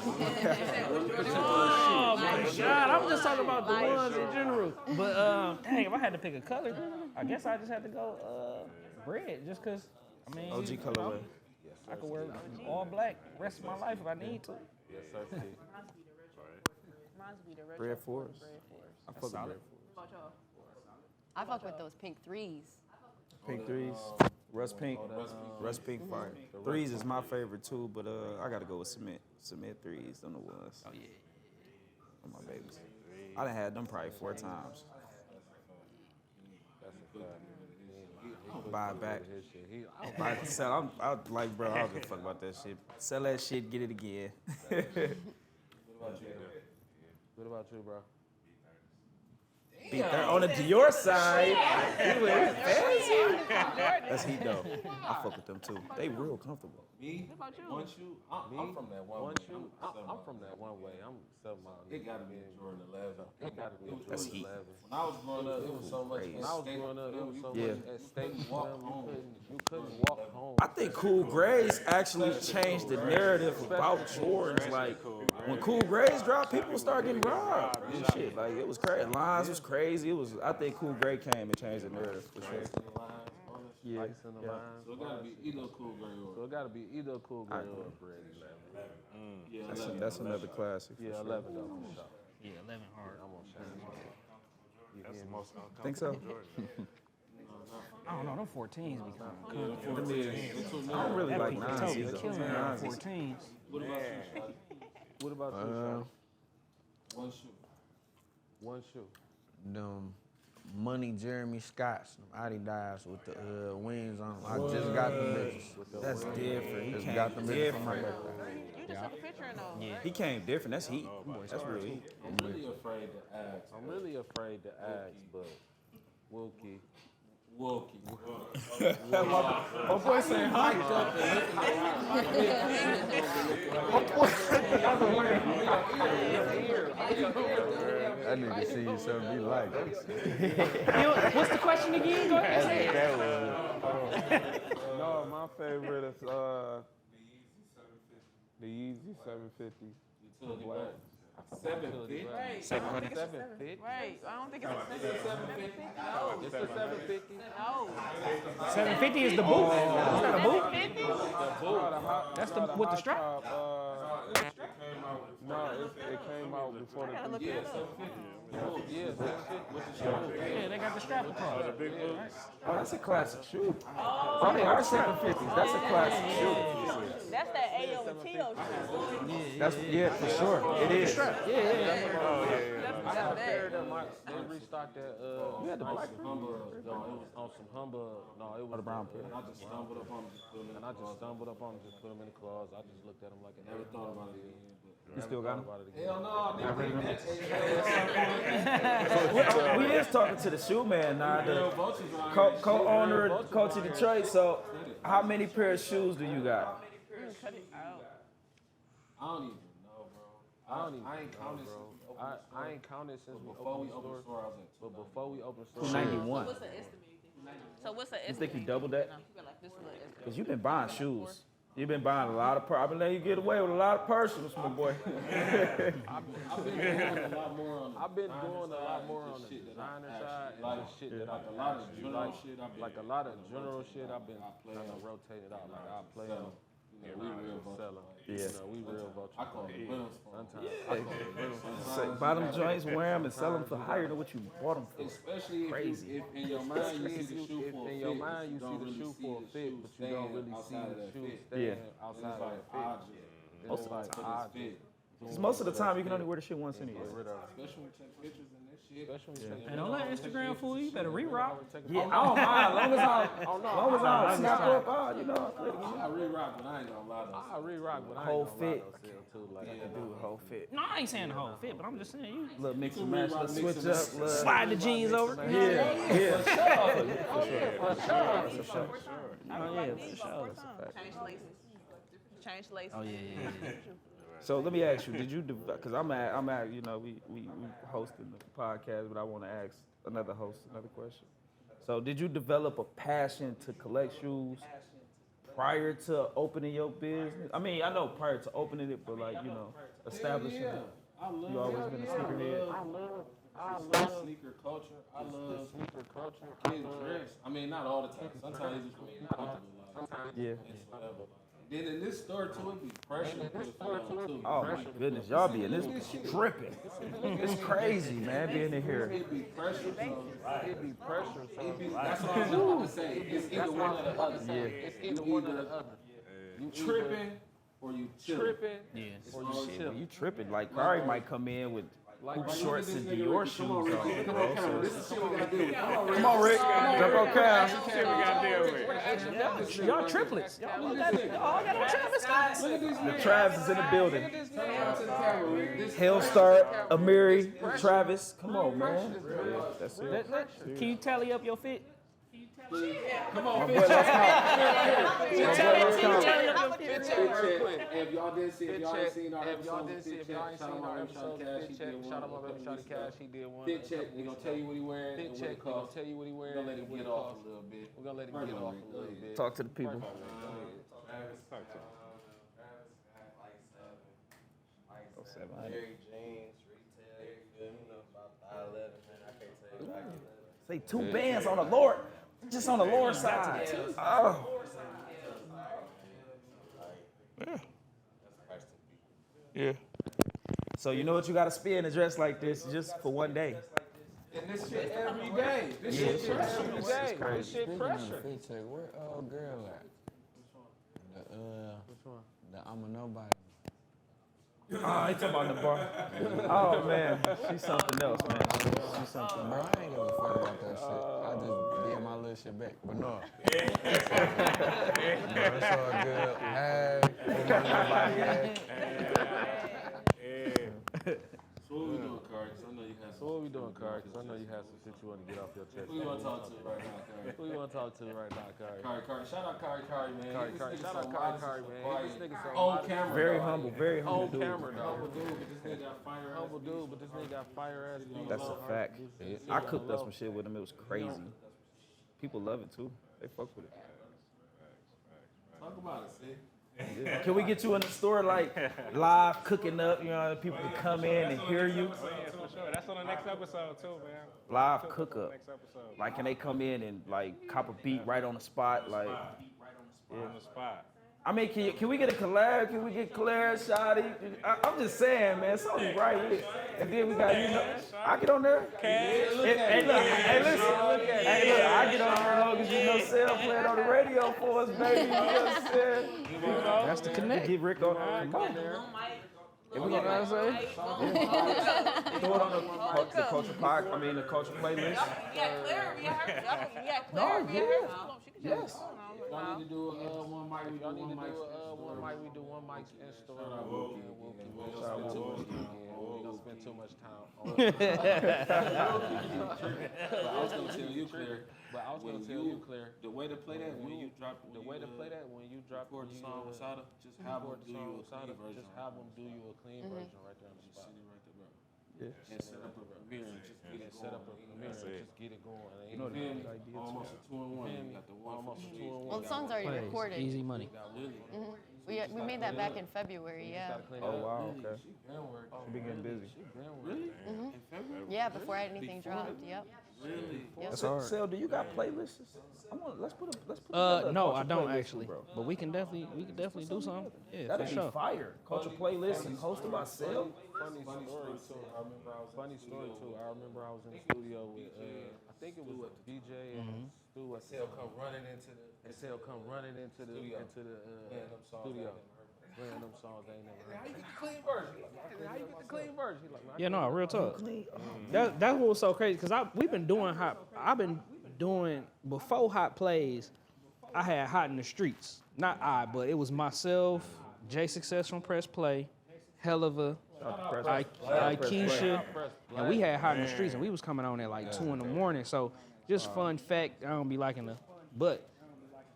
Oh my God, I'm just talking about the ones in general. But dang, if I had to pick a color, I guess I just had to go red, just cause I mean OG you know, colorway. I could wear all black rest of my life if I need to. Yes, sir. Mine's be the retro. Red Forest. Red Forest. I fuck with solid. Red What about y'all? I fuck with those pink threes. Pink threes. Rust pink. Rust pink fire. Threes is my favorite too, but I gotta go with cement. Cement threes, them the ones. Oh yeah. On my babies. I done had them probably 4 times. Buy it back. Buy it, sell. I'm like, bro, I don't give a fuck about that shit. Sell that shit, get it again. What about you, bro? Beat that on the Dior side. He went fancy. That's heat though. I fuck with them too. They real comfortable. Me? What about you? One shoe? I'm from that one. One way. shoe? I'm from that one way. I'm 7 miles. It gotta be a Jordan 11. It gotta be a That's Jordan heat. 11. When I was growing up, it was so much. When I was growing up, it was so Yeah. much at state you couldn't walk home. I think Cool Grays actually changed the narrative about Jordans. Like when Cool Grays dropped, people started getting robbed and shit. Like it was crazy. Lines was crazy. It was. I think Cool Gray came and changed the narrative for sure. Yeah. Ice in the lines. So it gotta be either cool gray So or. it gotta be either a cool girl or a bread 11. Yeah, That's another classic. Yeah, 11 though, for sure. Yeah, 11 hard. I'm gonna change. That's the most Think so? I don't know, them 14s be kind of I don't really like That nines be either. killing me on 14s. What about you, Shotty? What about you, Sean? One shoe. One shoe. Them money Jeremy Scotts, them Adidas with the wings on them. I just got them bitches. That's different. He Just came got them bitches for my different. birthday. You just took a picture in those, right? He came different. That's heat. That's real heat. I'm really afraid to ask. I'm really afraid to ask, but Wooukie. Wooukie. My boy saying hi. That nigga see you something he like. What's the question again? Go ahead, say it. No, my favorite is the Yeezy 750. Utility Black. belt. 750. Right. 750? Right. I don't think it's a 750. No. It's a 750. No. 750 is the boot. Is that a boot? 750? That's the with the strap. No, it They came out before the gotta look 350. that up. Yeah, 750. Yeah, they got the strap across. Oh, that's a classic shoe. Oh, they are 750s. That's a classic shoe. That's that Ayo and Tio show. That's for sure. It is. I had a pair of them. They restocked that. You had the black Humbug. No, it was on some humbug. No, it was the brown pair. And I just stumbled up on them, just put them in the closet. Just put them in the closet. I just looked at them like an Never thought about it again. You still got them? Hell no, nigga. We is talking to the shoe man now, the co-owner of Coach of Detroit. So, how many pair of shoes do you got? Cut it out. I don't even know, bro. I ain't counted since we opened the store. I ain't counted since we Before we opened the opened the store. store, I was at But before we opened the store, 291. What's the estimate you think? So what's the You estimate? think you doubled that? No, you got like this little estimate. Because you've been buying shoes. You've been buying a lot of I've been letting you get away with a lot of personals, my boy. I've been doing a lot more on the designer side and the shit that I a lot of general shit. like a lot of general shit I've been kind of rotated out. Like I play them. Yeah, we real sell them. Yeah. You know, we real vultures. I call it riddles. Sometimes. So buy them joints, wear them, and sell them for higher than what you bought them for. Especially Crazy. if in your mind you see the shoe for a fit. In your mind, you see the shoe for a fit, but you don't really see the shoe staying outside of that fit. Most of the It's time. odd. Because most of the time, you can only wear the shit once anyway. Especially when you take pictures and that shit. And don't let Instagram fool you. You better re-rock. Yeah, I don't mind. As long as I don't snap up, you know. I re-rock, but I ain't gonna lie though. I re-rock, but I ain't Whole gonna lie fit. though, still, too. Like, Do the whole fit. No, I ain't saying the whole fit, but I'm just saying you Little mix and match, little switch up. Little... slide the jeans over. Yeah. For sure. Change laces. Change laces. Oh yeah. So let me ask you, did you, because I'm at, you know, we hosting the podcast, but I want to ask another host another question. So did you develop a passion to collect shoes prior to opening your business? I mean, I know prior to opening it, but like, you know, establishing it. You always been a sneakerhead? I love sneaker culture. I love sneaker culture. Getting dressed. I mean, not all the time. Sometimes it's just comfortable. Yeah. Then in this store too, it be pressure to put it on too. Oh my goodness, y'all be in this tripping. It's crazy, man, being in here. It be pressure. it be pressure. So That's what I was about to say. It's either one or the other. Yeah. it's either one or the other. You tripping or you chilling. Tripping. Yeah. Or you Shit, chill. when you tripping, like Kari might come in with hoop shorts and Dior shoes Come on, on, Rick. Come bro. on, camera. This is shit we gotta deal with. Come on, Rick. Jump on cam. Y'all triplets. Y'all all got triplets. The Travis is in the building. To the camera, Rick. This Hellstar, Amiri, Travis. Come on, man. Yeah, that's it. Can you tally up your fit? Come on, My boy, bitch. let's count. Can you tally up your Fit fit? check. If y'all didn't see, if y'all ain't seen our If y'all episode, didn't see, fit if y'all check. ain't Shout seen out our my episode, Cash. fit He check. did one. Shout out my baby Shawty Cash. He did one. Fit check. We gonna tell you what he wearing. Fit and what check. it We gonna costs. tell you what he We wearing. gonna let him get off a little bit. We're gonna let him get off a little bit. Talk to the people. Jerry jeans, retail, you know, about 5'11", man. I can't tell you. I can Say 2 bands on the Lord, just on the Lord side. Oh. Yeah. So you know what you gotta spend a dress like this just for one day. And this shit every day. This Yeah, shit pressure every day. This shit pressure. Fit check. Where old girl at? Which one? The I'm a nobody. Oh, he talking about the bar. Oh man, she's something else, man. She's something. Bro, I ain't give a fuck about that shit. I just get my little shit back. But no. No, it's all good. Hey, I'm a nobody. Hey. So what we doing, Kari? 'Cause I know you had So some. what we doing, Kari? Because I know you have some shit you want to get off your chest. Who you want to talk to right now, Kari? Who you want to talk to right now, Kari? Kari. Shout out Kari, man. Kari. This nigga Shout so out modest Kari, and man. quiet. This nigga so On modest. camera. Very dog. humble, very humble On dude. camera, Humble dog. dude, but this nigga got fire ass Humble beats. dude, but this nigga got fire ass beats. That's a fact. I cooked up some shit with him. It was crazy. People love it too. They fuck with it. Talk about it, see? Yeah. Can we get you in the store like live cooking up? You know, people can come in and hear you. Yeah, for sure. That's on the next episode too, man. Live cook up. Next episode. Like, can they come in and like cop a beat right on the spot? Like, On the spot. I mean, can we get a collab? Can we get Claire, Shotty? I'm just saying, man, something right here. And then we got, I get on there. Hey, look, I get on there as long as Sel playing on the radio for us, baby. You know what I'm saying? That's the connect. Get Rick on there. And we gonna say? Throw it on the culture pod. I mean, the culture playlist. Yeah, Claire. Yes. Y'all need to do one mic. Y'all need to do one mic. We do one mic in story. Wooukie. We don't spend too much time on it. But I was gonna tell you, Claire. The way to play that when you drop. The way to play that when you drop record the song with Sada, just have them do you a clean version. Just have them do you a clean version right there on the spot. Yeah. And set up a premiere and just get it going. Just get it going. You know the idea. Almost a 2-in-1. You got the almost a 2-in-1. Well, the song's already recorded. Easy money. We made that back in February, yeah. Oh, wow, okay. She be getting busy. Really? In February? Yeah, before I had anything dropped, yep. Really? Yep. That's hard. Sel, do you got playlists? Let's put No, I don't actually. But we can definitely do something. Yeah, That'd for be sure. fire. Culture playlist and hosted by Sel. Funny story too. I remember I was in the studio with I think it was BJ and Stu. Sel come running into the studio. Playing them songs they ain't never heard. How you get the clean version? He like, Yeah, no, real talk. That's what was so crazy because I've been doing before Hot Plays. I had Hot in the Streets, but it was myself, Jay Success from Press Play, Helluva, Keisha, and we had Hot in the Streets, and we was coming on at like 2 in the morning. So just fun fact, I don't be liking the, but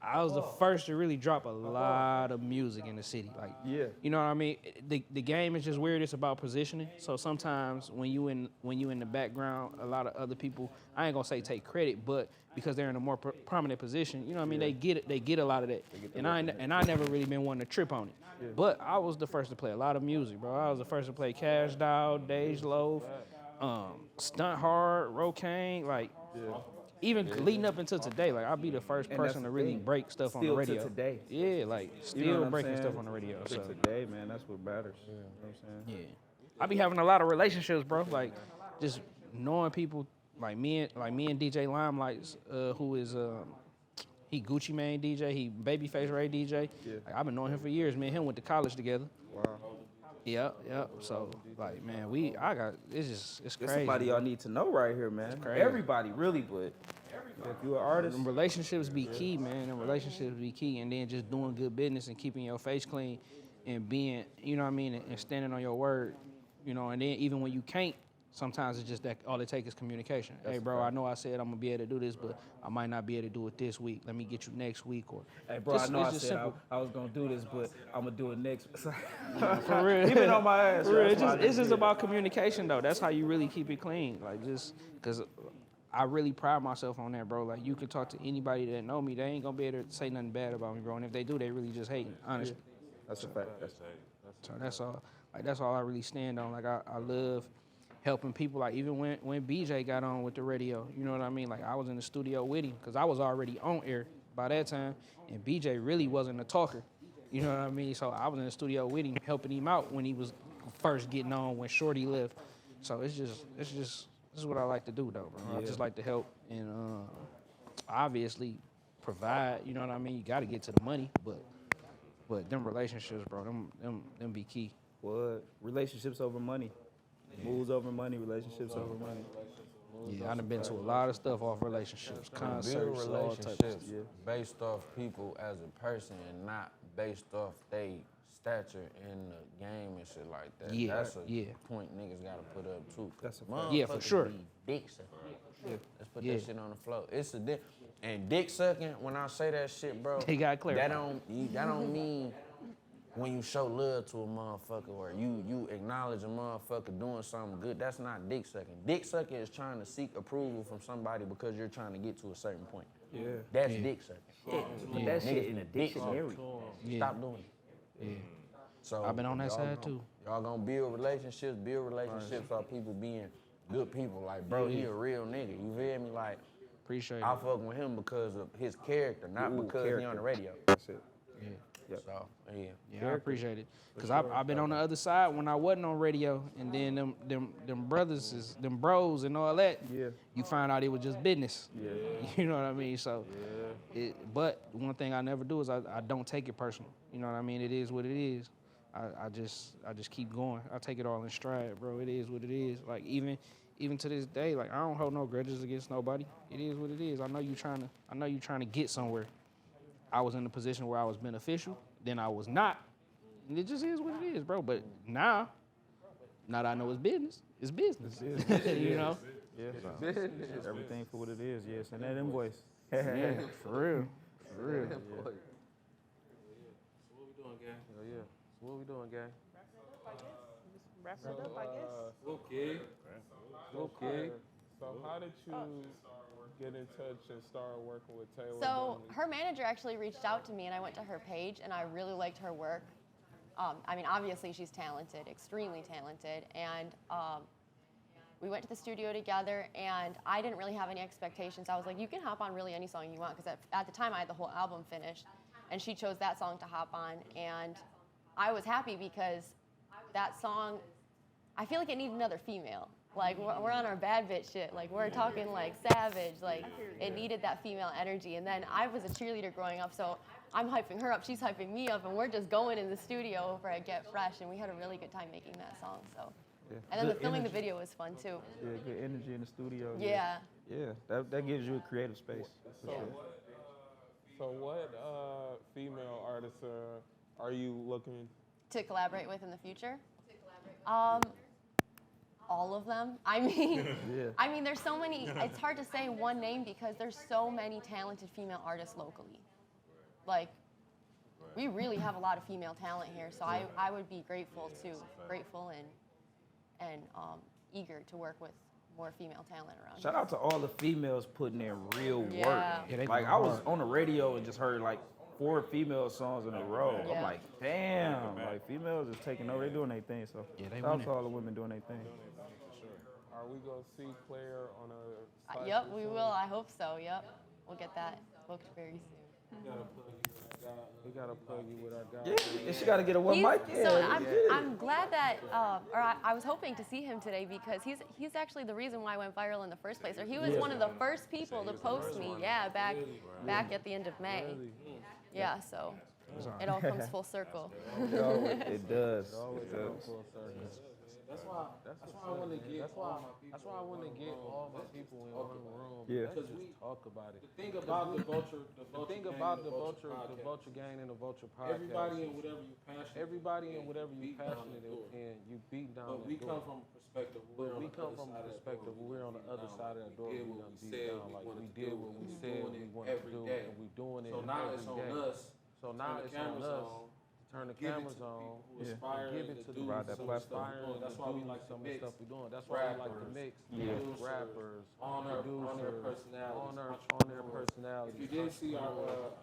I was the first to really drop a lot of music in the city. Like, you know what I mean? The game is just weird. It's about positioning. So sometimes when you in the background, a lot of other people, I ain't gonna say take credit, but because they're in a more prominent position, you know what I mean? They get a lot of that. And I never really been wanting to trip on it. But I was the first to play a lot of music, bro. I was the first to play Cash Doll, Dej Loaf, Stunt Hard, Rocaine, like. Even leading up until today, like I'll be the first person to really break stuff on the radio. Still to today. Yeah, like still breaking stuff on the radio. So today, man, that's what matters. You know what I'm saying? Yeah, I be having a lot of relationships, bro. Like just knowing people, like me and DJ Limelight, who is he Gucci Mane DJ, he Babyface Ray DJ. Yeah. Like, I've been knowing him for years. Me and him went to college together. Wow. Yep. So like, man, it's crazy. There's somebody y'all need to know right here, man. Everybody, really, but if you're an artist, them relationships be key, man. Them relationships be key, and then just doing good business and keeping your face clean and being, you know what I mean, and standing on your word, you know. And then even when you can't, sometimes it's just that all it takes is communication. Hey, bro, I know I said I'm gonna be able to do this, but I might not be able to do it this week. Let me get you next week, or hey, bro, I know I said I was gonna do this, but I'm gonna do it next. For real, he been on my ass. For real, it's just about communication, though. That's how you really keep it clean. Like, just because I really pride myself on that, bro. Like, you can talk to anybody that know me, they ain't gonna be able to say nothing bad about me, bro. And if they do, they really just hating, honestly. That's a fact. So that's all. Like, that's all I really stand on. Like, I love helping people. Like, even when BJ got on with the radio, you know what I mean? Like, I was in the studio with him because I was already on air by that time, and BJ really wasn't a talker. You know what I mean? So I was in the studio with him, helping him out when he was first getting on, when Shorty left. So it's just this is what I like to do, though, bro. I just like to help and obviously provide. You know what I mean? You got to get to the money, but them relationships, bro, them be key. What? Relationships over money. Moves over money, relationships over money. Yeah, I done been to a lot of stuff off relationships, concerts, all types of stuff. Based off people as a person and not based off they stature in the game and shit like that. Yeah, that's a point niggas gotta put up too. That's a yeah, for sure. Dick sucking. Let's put that shit on the floor. It's a dick. And dick sucking, when I say that shit, bro, he got clear. That don't mean when you show love to a motherfucker or you acknowledge a motherfucker doing something good. That's not dick sucking. Dick sucking is trying to seek approval from somebody because you're trying to get to a certain point. Yeah. That's dick sucking. Put that shit in a dictionary. Stop doing it. Yeah. So I've been on that side too. Y'all gonna build relationships while people being good people. Like, bro, he a real nigga. You feel me? Like, appreciate it. I fuck with him because of his character, not because he on the radio. That's it. Yep. So, yeah. Yeah, I appreciate it. Cause I've been on the other side when I wasn't on radio, and then them brothers them bros and all that. Yeah. You find out it was just business. Yeah. You know what I mean? So, but one thing I never do is I don't take it personal. You know what I mean? It is what it is. I just keep going. I take it all in stride, bro. It is what it is. Like even to this day, like I don't hold no grudges against nobody. It is what it is. I know you trying to get somewhere. I was in a position where I was beneficial, then I was not. And it just is what it is, bro. But now that I know it's business, it's business. You know? Yeah. Everything for what it is. Yeah, send that invoice. Yeah, for real. For real. So what we doing, gang? Wrap it up, I guess. Okay. So how did you get in touch and start working with Taylor? So her manager actually reached out to me, and I went to her page, and I really liked her work. I mean, obviously she's talented, extremely talented, and we went to the studio together, and I didn't really have any expectations. I was like, you can hop on really any song you want, because at the time I had the whole album finished, and she chose that song to hop on, and I was happy because that song, I feel like it needed another female. Like, we're on our bad bitch shit. Like, we're talking, like, savage. Like, it needed that female energy. And then I was a cheerleader growing up, so I'm hyping her up, she's hyping me up, and we're just going in the studio over at Get Fresh, and we had a really good time making that song, so. Yeah. And then Good filming energy. the video was fun, too. Yeah, good energy in the studio. Yeah. Yeah, that gives you a creative space. For sure. So what female artists are you looking? To collaborate with in the future? All of them. I mean, I mean, there's so many, it's hard to say one name because there's so many talented female artists locally. Like, we really have a lot of female talent here, so I would be grateful and eager to work with more female talent around. Shout out to all the females putting in real work. Yeah. Yeah, they Like, go I was hard. on the radio and just heard like 4 female songs in a row. Yeah. I'm like, damn, like females is taking over, they doing their thing. So Yeah, they shout out winning. to all the women doing their thing. Are we gonna see Claire on a site Yep, or we something? will. I hope so. Yep. We'll get that booked very soon. We gotta plug you with our guy. Yeah, and she got to get a one mic. Yeah, So let's get it. I'm glad that, I was hoping to see him today because he's actually the reason why I went viral in the first place. Or he was one of the first people to post me. Yeah, back at the end of May. Yeah, so it all comes full circle. It does. That's why I want to get. That's why I want to get all my people in one room. Yeah. Because we talk about it. The thing about the vulture, The thing about the vulture gang and the vulture podcast. everybody in whatever you passionate. Everybody in whatever you beat down passionate the door. in, you beat down But the we door. come from a perspective. But we come from a perspective where we're on the other side of the door. We done beat down. Like we did what we said we wanted to do, and we doing it So now every it's on day. us. So now it's on us. Turn the Give it cameras to on. people who Yeah. aspire Give it to to do the Ride that some of the stuff platform. we're doing. That's why we like to some of the mix stuff we're doing. That's why we like to mix producers, rappers, on their producers, personalities, on their entrepreneurs. personalities. If you didn't see our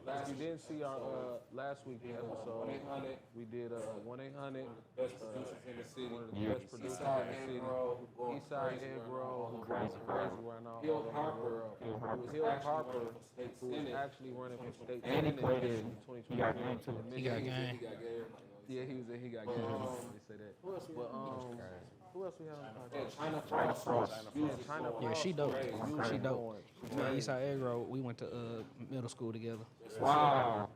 If you didn't see our last week's episode, 1-800 we did 1-800 best producers in the city. one of the best producers Eastside in the city. Egg Roll, who going Eastside crazy Egg right Roll, now. who going crazy right now. Hill all over the Harper, world. who was Hill actually Harper, running for state who was senate. actually running for state And he senate played in in- 2020. he got game too. He got game. He got game. Yeah, he got game. They say that. Who else we But have? who else we have on the Yeah, podcast? China Frost. Music China Frost. Yeah, she dope. Frost. She dope. Going. Me and Eastside Egg Roll, we went to middle school together. Wow.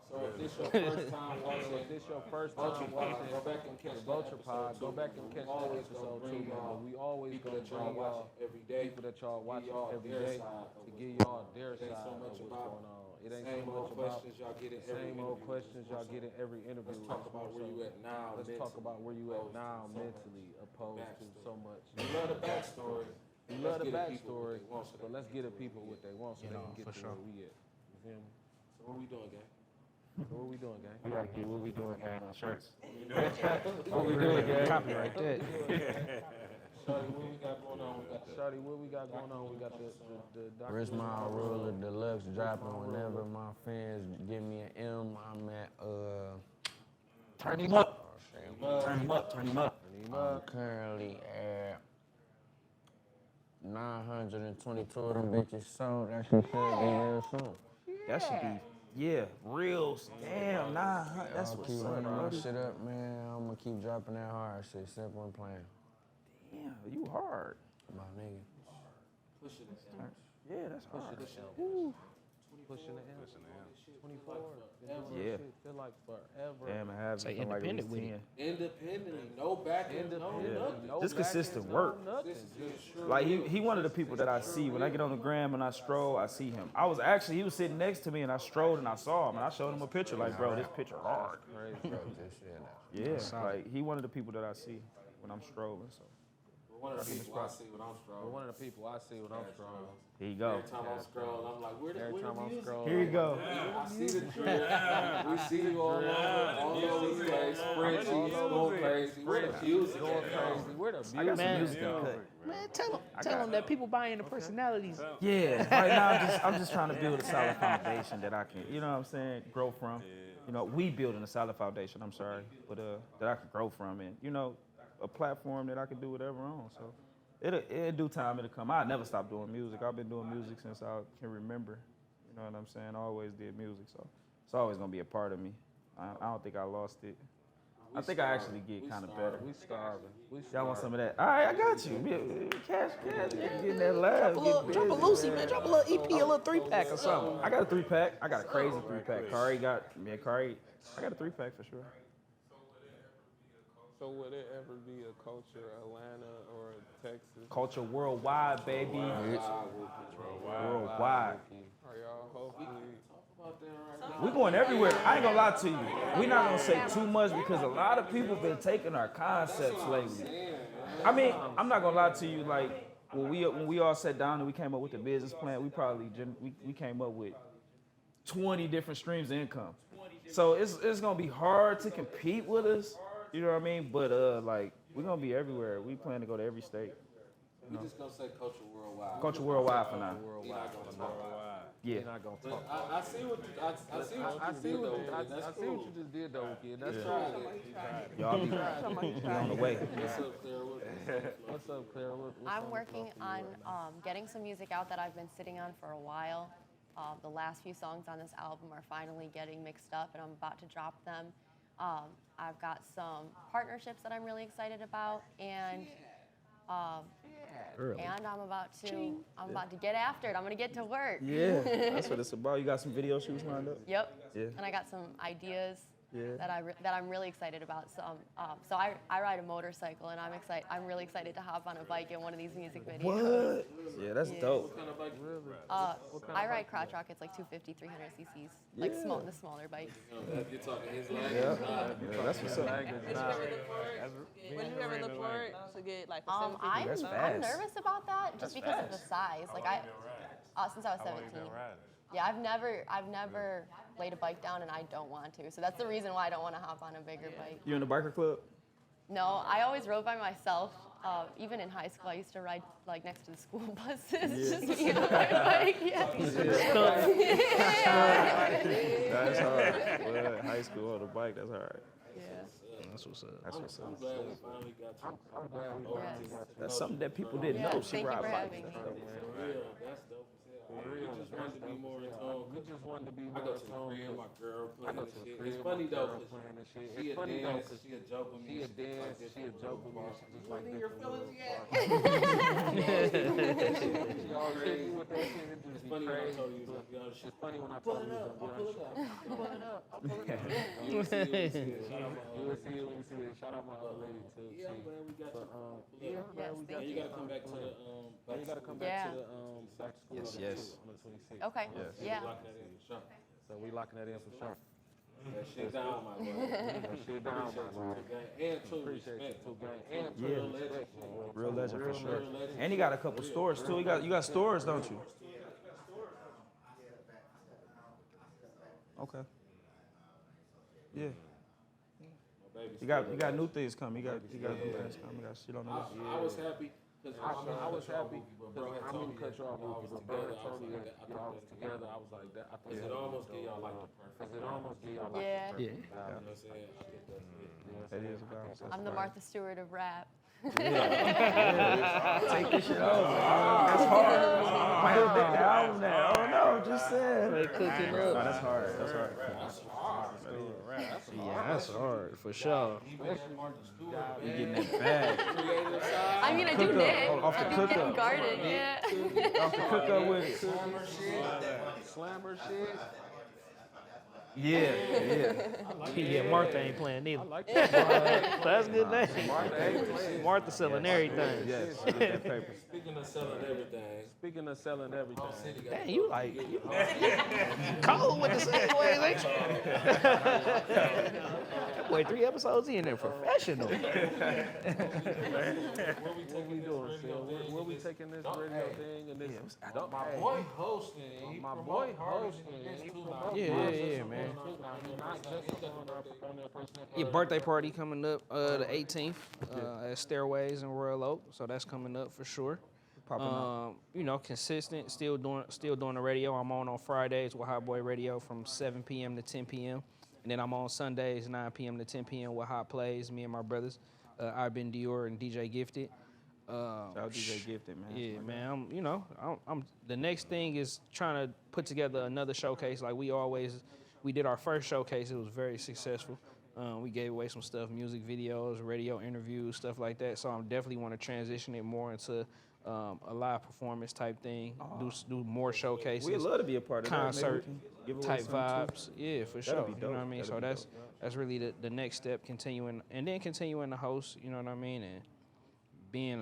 So if this your first time So watching if this your first Vulture time Pod, watching go back and catch the Vulture that Pod, episode go too. back and catch that Always episode gonna too, bring man. y'all We always people gonna that y'all bring watch y'all every day. people that y'all watch Give y'all every their day side of to what's give going y'all on. their It ain't side so of much what's about going on. It ain't same so old much about questions y'all get in the every same old interview. questions y'all get in every interview. Let's talk about where you at now. Let's talk about where you at now mentally, opposed to so much. We love the backstory. We love the Let's get people what backstory, they want so but they let's can get the where people we what they want so You they know, can get for to sure. where we at. You feel me? So what we doing, gang? So what we doing, gang? We gotta get what we doing on shirts. What we doing, gang? Copyright that. Shorty, what we got going on? We got the Shawty, what we got going on? We got the Dr. Rich Mile Ruler Deluxe dropping whenever my fans give me an M. I'm at Turn him up. Turn him up. Turn him up. I'm currently at 922 of them bitches sold. That shit should be real soon. That should be Yeah, reels. Damn, 900. That's I'll what's keep up, running my Brody. shit up, man. I'm gonna keep dropping that hard shit. Simple and plain. Damn, you hard. My nigga. Pushing it. Yeah, that's hard. Pushing the M. 24. Yeah. Shit feel like forever. Damn, I have Say something like at least independent with 10. it. Independently, no backing, no nothing. No Just backings, consistent no work. nothing. Just Like he one of the people that I see when I get on the gram and I stroll, I see him. He was sitting next to me and I strolled and I saw him and I showed him a picture like, bro, this picture hard. Crazy, bro. This shit now. Yeah, like he one of the people that I see when I'm strolling. So One of the people I see when I'm But strolling. one of the people I see when I'm strolling. here you go. Every time I'm scrolling, I'm like, where the Every time I'm music? scrolling. Here you go. I see the drip. We see you all over the place, spreadsheets going crazy. Where the music Going at? crazy. Where the I got some Man. music uncut. Man, tell them that people buy into personalities. Yeah, right now I'm just trying to build a solid foundation that I can, you know what I'm saying, grow from. You know, we building a solid foundation, I'm sorry, but that I can grow from and, you know, a platform that I can do whatever on. So in due time it'll come. I'll never stop doing music. I've been doing music since I can remember. You know what I'm saying? I always did music, so it's always gonna be a part of me. I don't think I lost it. I think I actually get kind of better. We starving. Y'all want some of that? All right, I got you. Cash, getting that love. Drop a Lucy, man. Drop a little EP, a little 3-pack or something. I got a 3-pack. I got a crazy 3-pack. Kari got, I got a 3-pack for sure. So would it ever be a culture Atlanta or Texas? Culture worldwide, baby. Worldwide. Are y'all hopefully? We going everywhere. I ain't gonna lie to you. We not gonna say too much because a lot of people been taking our concepts lately. I mean, I'm not gonna lie to you. Like when we all sat down and we came up with the business plan, we came up with 20 different streams of income. So it's gonna be hard to compete with us. You know what I mean? But like we're gonna be everywhere. We plan to go to every state. We just gonna say culture worldwide. Culture worldwide for now. We're not gonna talk. Yeah. Not gonna But talk. I see what you just did though, kid. That's Y'all be on the way. What's up, Claire? What's up, Claire? I'm working on getting some music out that I've been sitting on for a while. The last few songs on this album are finally getting mixed up, and I'm about to drop them. I've got some partnerships that I'm really excited about, and I'm about to get after it. I'm gonna get to work. Yeah, that's what it's about. You got some video shoots lined up? Yep. Yeah. And I got some ideas Yeah. that I'm really excited about. So I ride a motorcycle, and I'm really excited to hop on a bike in one of these music videos. What? Yeah, that's dope. I ride crotch rockets like 250, 300 cc's, like the smaller bike. You're talking his language. Yeah, that's what's up. Would you ever look forward to get like a 750? I'm That's I'm fast. nervous about that just because of the size. Like since I was 17. Yeah, I've never laid a bike down, and I don't want to. So that's the reason why I don't want to hop on a bigger bike. You in the biker club? No, I always rode by myself. Even in high school, I used to ride like next to the school buses, just me on my bike. Yeah. That's hard. Well, high school on the bike, that's hard. Yeah. That's what's up. That's what's I'm up. glad we finally got you. That's something that people didn't Yeah, know. She thank you ride for bikes. having me. For real, that's dope as hell. We just wanted to be more in tune. We just wanted to be I more go to the crib, my girl playing this shit. It's funny though, cause she a dance, she a joke with me. She a dance, she a joke with me. She just like Your feelings yet? She always hit me with that shit. It It's just be funny when I crazy. told you, you know, shit. It's funny when I Pull told it you up, I'll pull it up. pull it up. I'll pull it up. You will see it. Shout out my You old will see it when you see it. Shout out my old lady too. Yeah, I'm glad we got you. Yeah, Yes, And thank you you. gotta come back to the Now you gotta come back Yeah. to the back to school Yes. on the 26th. Okay. Yeah. Lock that in, sure. So we locking that in for sure. That shit down, my boy. That shit down, my boy. And true Appreciate you respect. too, gang. And Yeah. real legend. Real legend for sure. And he got a couple stores too. You got stores, don't you? Okay. Yeah. You got new things coming. You got new things coming. You got shit on the list. I was happy. I was happy bro because had I told didn't me cut you off, I was but bro together. had told me that y'all was together. I was like that. I Cause it almost get y'all like the perfect. Cause it almost get y'all like Yeah. You know what I'm saying? I think that's it. That is about. I'm the Martha Stewart of rap. Take this shit over. That's hard. Might have been the album now. Oh no, just saying. They cooking No, up. that's hard. That's hard. Yeah, that's hard for sure. You getting that bag. I mean, I do knit. Off the I do cook knit up. and garden, yeah. Off the cook up with it. Slammer shit. Yeah. Yeah, Martha ain't playing neither. I like that. That's a good name. Martha selling everything. Yes. Get that paper. Speaking of selling everything, Speaking of selling everything. Dang, you cold with the segues, ain't you? That boy 3 episodes in there, professional. What we doing, Phil? Where we taking this radio thing and this? my boy hosting. He My promote boy hard hosting. and He too promote Yeah, man. Your birthday party coming up the 18th at Stairways in Royal Oak, so that's coming up for sure. Popping up. You know, consistent, still doing the radio. I'm on Fridays with Hot Boy Radio from 7 p.m. to 10 p.m. And then I'm on Sundays 9 p.m. to 10 p.m. with Hot Plays, me and my brothers, I've been Dior and DJ Gifted. Shout out DJ Gifted, man. Yeah, man. I'm the next thing is trying to put together another showcase. Like we did our first showcase. It was very successful. We gave away some stuff, music videos, radio interviews, stuff like that. So I definitely want to transition it more into a live performance type thing. Do more showcases. We'd love to be a part of that. Concert Maybe we can give away type something, too. vibes. Yeah, for That'd sure. be You know what I dope. mean? That'd So be that's dope, that's really the next step. Continuing to host. You know what I mean? And being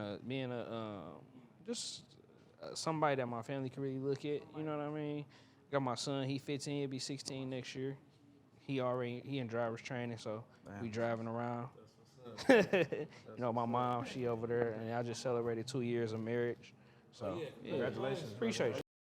somebody that my family can really look at. You know what I mean? Got my son. He 15. He'll be 16 next year. He in driver's training, so we driving around. You know, my mom, she over there, and I just celebrated 2 years of marriage. So, yeah, Congratulations. Appreciate you.